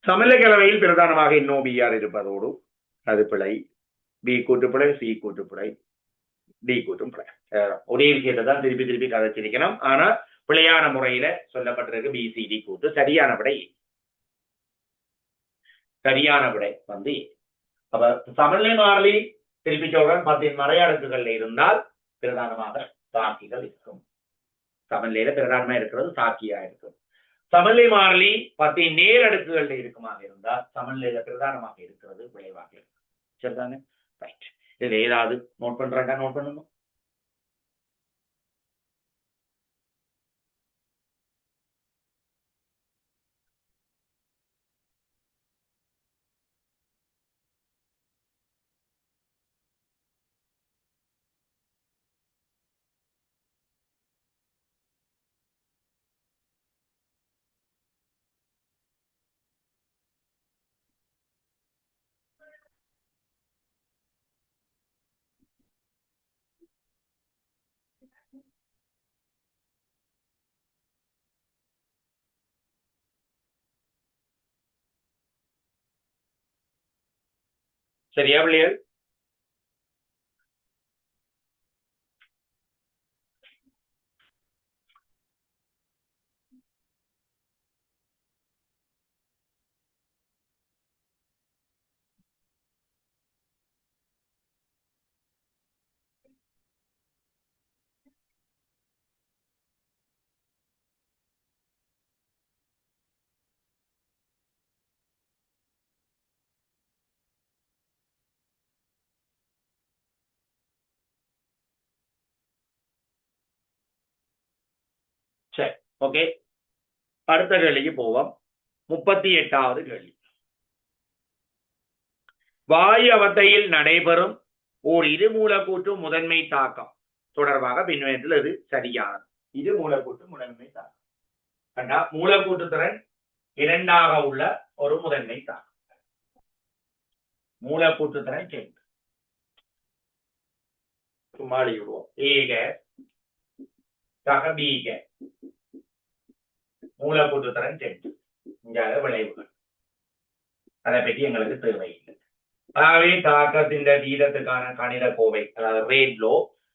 சமநிலை கலவையில் பிரதானமாக NOBr இருப்பதோடு அது பிழை. B கூட்டுப்பிழை, C கூட்டுப்பிழை, D கூட்டுப்பிழை. ஒரே விஷயத்தை தான் திருப்பி திருப்பி கதைச்சிருக்கணும். ஆனா பிழையான முறையில சொல்லப்பட்டிருக்கு BCD கூட்டு. சரியான விடை வந்து அப்ப சமநிலை மாறிலி திருப்பி சொல்றேன் 10 மறை அடுக்குகள்ல இருந்தால் பிரதானமாக தாக்கிகள் இருக்கும். சமநிலையில பிரதானமா இருக்கிறது தாக்கியா இருக்கும். சமநிலை மாறிலி 10 நேர் அடுக்குகள்ல இருக்குமாக இருந்தால் சமநிலையில பிரதானமாக இருக்கிறது விளைவாக இருக்கும். சரிதானே? ரைட். இதுல ஏதாவது நோட் பண்றாங்க? நோட் பண்ணணும். சரியா பிள்ளைகள்? சரி, ஓகே. அடுத்த கேள்விக்கு போவோம். 38வது கேள்வி. வாயு அவத்தையில் நடைபெறும் ஓர் இருமூலக்கூற்று முதன்மை தாக்கம் தொடர்பாக பின்வற்றில் இது சரியானது. இருமூலக்கூற்று முதன்மை தாக்கம் கண்டா மூலக்கூற்று திறன் 2ஆக உள்ள ஒரு முதன்மை தாக்கம். மூலக்கூற்று திறன் 2 சும்மாடி விடுவோம். ஏக சகபீக மூலக்கூற்று திறன் 2 இங்க விளைவுகள் அதை பற்றி எங்களுக்கு தேவையில்லை. ஆகவே தாக்கத்தின் வீதத்துக்கான கணித கோவை அதாவது ரேட் லோ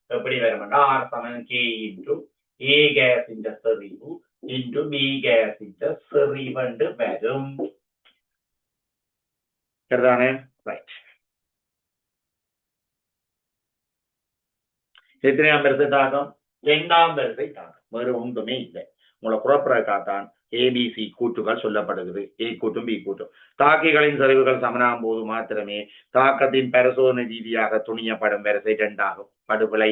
எப்படி வரும்? R சமன் K இன்டு A கேஸின் செறிவு இன்டு B கேஸின் செறிவு என்று வரும். சரிதானே? ரைட். எத்தனையாம் வரிசை தாக்கம்? 2ஆம் வரிசை தாக்கம். வேறு ஒன்றுமே இல்லை. உங்களை புறப்புறக்காத்தான் ABC கூற்றுகள் சொல்லப்படுகிறது. A கூட்டும் B கூட்டும். தாக்கிகளின் சரிவுகள் சமனாகும் போது மாத்திரமே தாக்கத்தின் பரிசோதனை ரீதியாக துணியப்படும் வரிசை 2 ஆகும். படுகொலை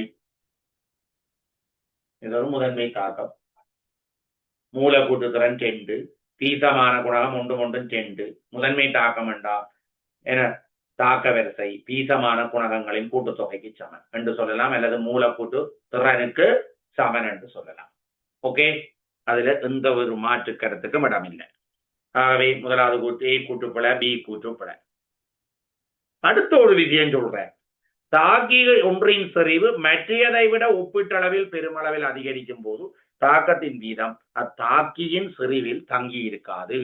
இது ஒரு முதன்மை தாக்கம். மூலக்கூற்று திறன் 2, பீசமான குணகம் ஒன்று 2. முதன்மை தாக்கம் என்றா என தாக்க வரிசை பீசமான குணகங்களின் கூட்டுத்தொகைக்கு சமன் என்று சொல்லலாம், அல்லது மூலக்கூற்று திறனுக்கு சமன் என்று சொல்லலாம். ஓகே, அதுல எந்த ஒரு மாற்று கருத்துக்கும் இடமில்லை. ஆகவே முதலாவது கூட்டு A கூட்டுப்பட B கூட்டுப்பட. அடுத்த ஒரு விஷயம் சொல்றேன். தாக்கி ஒன்றின் செறிவு மற்றையதை விட ஒப்பீட்டளவில் பெருமளவில் அதிகரிக்கும் போது தாக்கத்தின் வீதம் அத்தாக்கியின் செறிவில் தங்கி இருக்காது.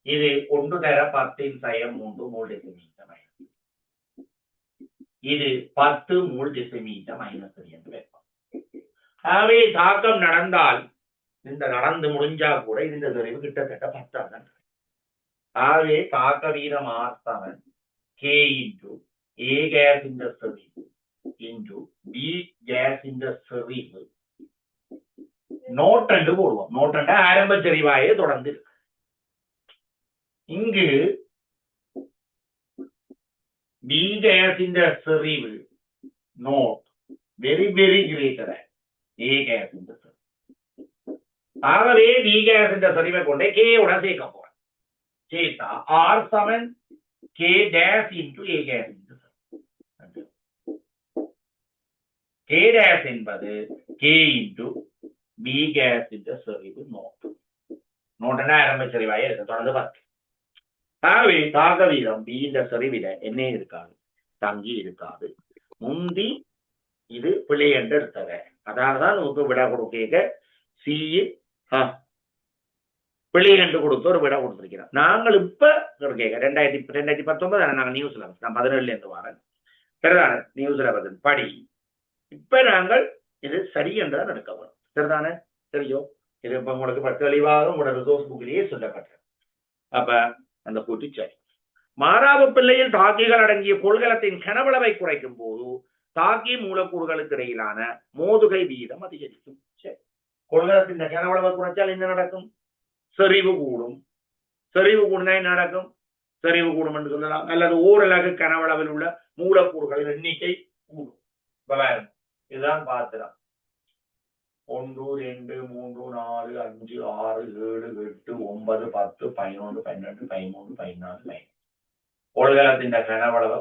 இது 1/10⁻³ மோல் டெசிமீட்டர் மைனஸ். இது 10 மோல் டெசிமீட்டர் மைனஸ் என்று வைப்போம். ஆகவே தாக்கம் நடந்தால் இந்த நடந்து முடிஞ்சா கூட இந்த செறிவு கிட்டத்தட்ட 10 ஆகும். ஆகவே தாக்க வீதம் R சமன் K இன்டு A கேஸின் செறிவு இன்டு B கேஸின் செறிவு நோட் என்று போடுவோம். நோட் என்ற ஆரம்ப செறிவாயே தொடர்ந்து இருக்கு. இங்கு B கேஸின் செறிவு not very very greater A கேஸின் செறிவு. ஆகவே B கேஸின் செறிவை கொண்டே K உடன் சேர்க்க போறேன். சேர்த்தா R சமன் K டேஷ் இன்டு A கேஸின் செறிவு. K டேஷ் என்பது K இன்டு B கேஸின் செறிவு நோட். நோட் ஆரம்ப செறிவாயே இருக்கு. தொடர்ந்து பார்த்து ஆகவே தாக்க வீதம் B இந்த செறிவில என்ன இருக்காது, தங்கி இருக்காது. முந்தி இது பிழை என்று எடுத்தவ. அதான் உங்களுக்கு விட கொடுக்க C பிழை என்று கொடுத்து ஒரு விட கொடுத்திருக்கிறோம். நாங்கள் இப்ப கேட்க 2019 நாங்க நியூஸ்ல நான் 17 இருந்து வரேன். சரிதானே? நியூஸ்ல பதில் படி. இப்ப நாங்கள் இது சரி என்றுதான் எடுக்க வரும். சரிதானே? சரியோ? இது இப்ப உங்களுக்கு தெளிவாக உங்களோட ரிசோர்ஸ் புக்கிலேயே சொல்லப்பட்டது. அப்ப அந்த கூட்டு சரி. மாறாவு பிள்ளையில் தாக்கிகள் அடங்கிய கொள்கலத்தின் கனவளவை குறைக்கும் போது தாக்கி மூலக்கூறுகளுக்கு இடையிலான மோதுகை வீதம் அதிகரிக்கும். சரி, கொள்கலத்தின் கனவளவை குறைச்சால் என்ன நடக்கும்? செறிவு கூடும். செறிவு கூடுனா என்ன நடக்கும்? செறிவு கூடும் என்று சொல்லலாம். அல்லது ஓரளவு கனவளவில் உள்ள மூலக்கூறுகளின் எண்ணிக்கை கூடும். இதுதான் பாத்திரம். 1 2 3 4 5 6 7 8 9 10 11 12 13 14 கொள்கலத்தின் கனவளவை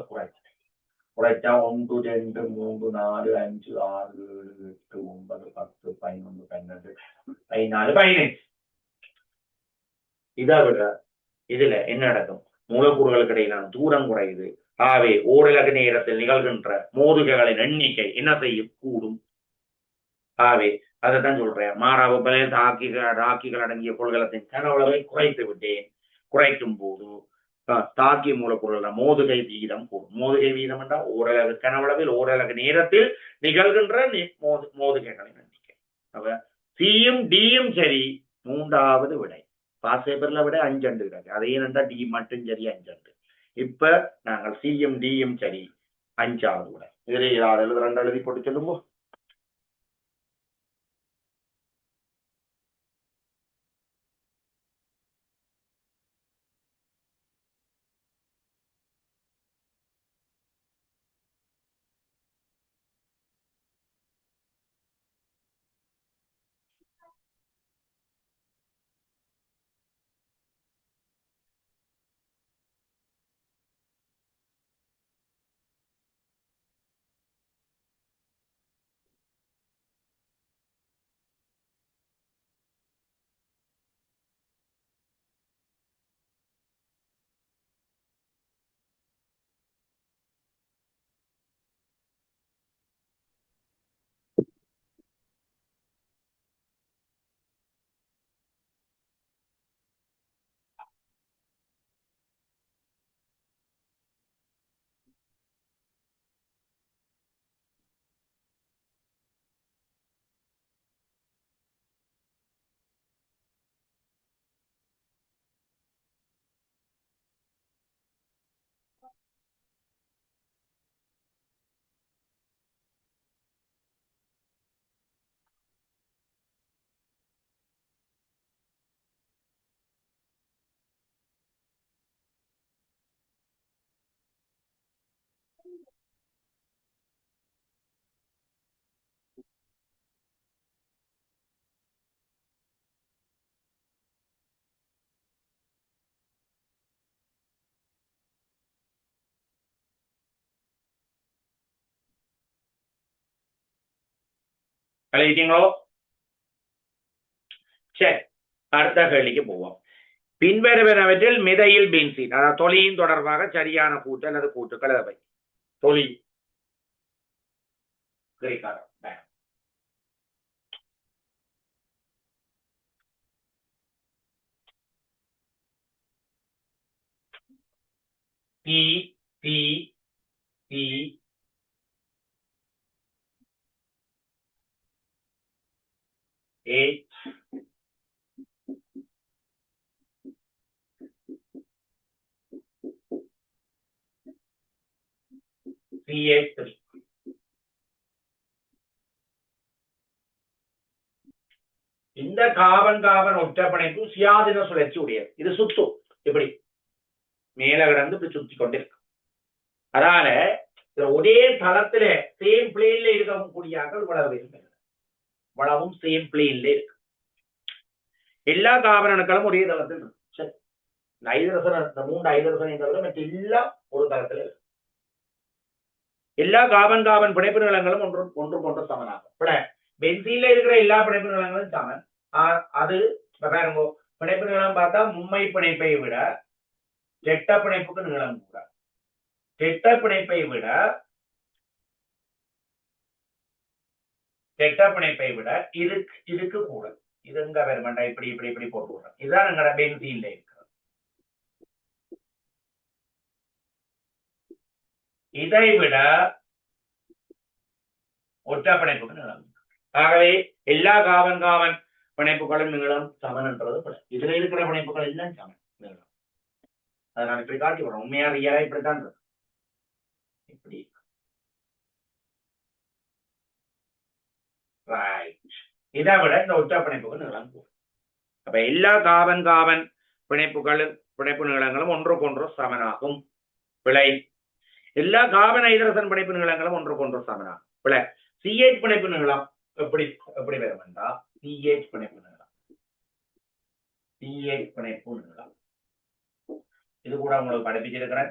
குறைச்சா 1 2 3 4 5 6 7 8 9 10 11 12 14 15. இதை விட இதுல என்ன நடக்கும்? மூலக்கூறுகளுக்கு இடையிலான தூரம் குறையுது. ஆகவே ஓரிலகு நேரத்தில் நிகழ்கின்ற மோதுகைகளின் எண்ணிக்கை என்ன செய்யும்? கூடும். ஆகவே அதைத்தான் சொல்றேன். மாறாவு பிள்ளையில் தாக்கிகள் அடங்கிய கொள்கலத்தின் கனவளவை குறைத்து விட்டேன். குறைக்கும் போது தாக்கிய மூலக்கூறுகள் மோதுகை வீதம் கூடும். மோதுகை வீதம் என்றால் ஓரளவு கனவளவில் ஓரளவு நேரத்தில் நிகழ்கின்ற மோதுகைகளின் எண்ணிக்கை. அப்ப சியும் டியும் சரி. மூன்றாவது விடை பாஸ் பேப்பர்ல விட 5 இருக்கு. அதே என்னண்டா டி மட்டும் சரி 5. இப்ப நாங்கள் சியும் டியும் சரி 5வது விடை. இதுல 2 எழுதி போட்டு சொல்லுங்க. எழுதிட்டீங்களோ? சரி, அடுத்த கேள்விக்கு போவோம். பின்வருவனவற்றில் மிதையில் பென்சீன், அதாவது தொலியின் தொடர்பாக சரியான கூற்று அல்லது கூற்றுக்கள் எவை? தொலி கிரேக்காரம் டி டி டி ஏ CH3. இந்த கார்பன் கார்பன் ஒற்றைப்பிணைப்பு சுயாதீன சுழற்சி உடையது. இது சுத்தும், இப்படி மேல கிடந்து இப்படி சுத்தி கொண்டிருக்கு. அதனால ஒரே தளத்துல சேம் பிளேன்ல இருக்கக்கூடிய வளவும் சேம் பிளேன்ல இருக்கு. எல்லா கார்பன் அணுக்களும் ஒரே தளத்தில் இருக்கு. சரி, ஹைட்ரஜன், மூன்று ஹைட்ரஜன் தவிர மற்ற எல்லாம் ஒரு தளத்துல இருக்கு. எல்லா கார்பன் கார்பன் பிணைப்பு நிலங்களும் ஒன்றுக்கொன்று சமனாகும். பென்சீன்ல இருக்கிற எல்லா பிணைப்பு நிலங்களும் சமன். அது பாருங்க, பிணைப்பு நிலம் பார்த்தா மும்மை பிணைப்பை விட இரட்ட பிணைப்புக்கு நீளம் கூட. இரட்ட பிணைப்பை விட இதுக்கு கூட. இது எங்க வருமாண்டா? இப்படி இப்படி இப்படி போட்டு விடுறோம். இதுதான் எங்களோட பென்சீன்ல இருக்கிறது. இதை விட ஒற்றை பிணைப்புக்கு நீளம். ஆகவே எல்லா கார்பன் கார்பன் பிணைப்புகளும் நீளம் சமன் என்றது பிழை. இதுல இருக்கிற பிணைப்புகள் எல்லாம் சமன் நீளம். அதை நான் இப்படி காட்டி விடுறேன். உண்மையா ரியலா இப்படித்தான் இருக்கு. இப்படி இதை விட இந்த ஒற்றை பிணைப்புகள் நீளம் கூடும். அப்ப எல்லா கார்பன் கார்பன் பிணைப்பு நீளங்களும் ஒன்றுக்கொன்று சமனாகும். பிழை. எல்லா கார்பன் ஹைட்ரஜன் பிணைப்பு நீளங்களும் ஒன்றுக்கொன்று சமனாகும். பிழை. CH பிணைப்பு நீளம் எப்படி எப்படி வரும் என்றா, CH பிணைப்பு நீளம் இது கூட உங்களுக்கு படிப்பிச்சிருக்கிறேன்.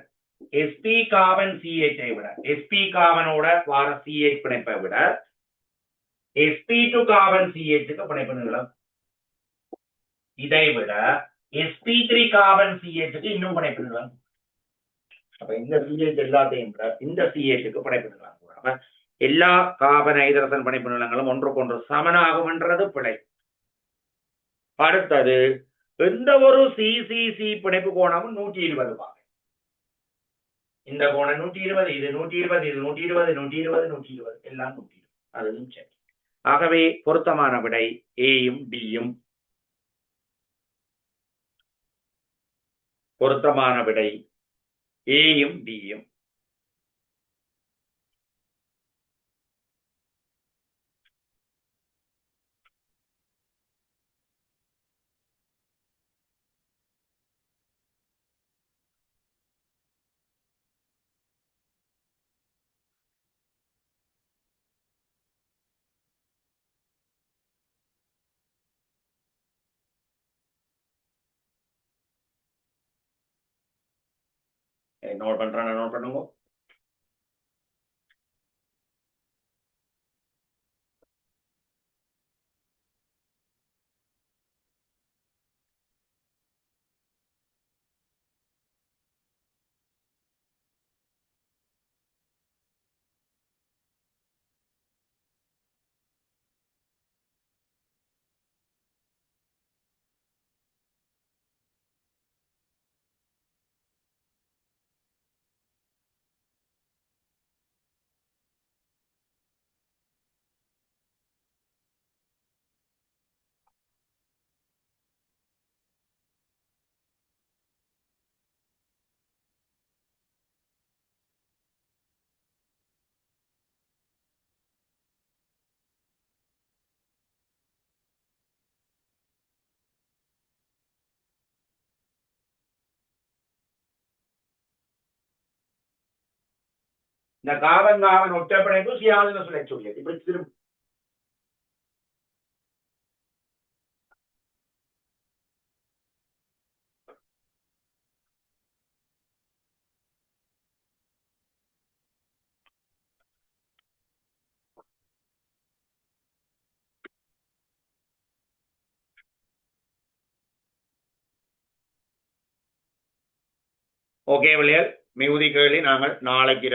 sp கார்பன் CH விட, sp கார்பனோட வார CH பிணைப்பை விட sp2 கார்பன் CH பிணைப்பு நீளம். இதை விட sp3 கார்பன் CH இன்னும் பிணைப்பு நீளம். அப்ப இந்த CH எல்லாத்தையும் விட இந்த CH பிணைப்பு நீளம் கூட. எல்லா கார்பன் ஹைட்ரஜன் பிணைப்பு நீளங்களும் ஒன்றுக்கொன்று சமனாகும் என்றது பிழை. அடுத்தது, எந்த ஒரு CCC பிணைப்பு கோணமும் 120 பாகை. இந்த கோணம் 120, இது 120, இது 120, 120, 120, எல்லாம் 120. அதுவும் சரி. ஆகவே பொருத்தமான விடை ஏயும் டியும். பொருத்தமான விடை ஏயும் டியும். நோட் பண்றேன், நோட் பண்ணுங்க. இந்த கார்பன் கார்பன் ஒற்றை பிணைப்பு சுயாதீன சுழற்சி உடையது. இப்படி திரும்ப ஓகே பிள்ளைகள், மிகுதி கேள்வி நாங்கள் நாளைக்கு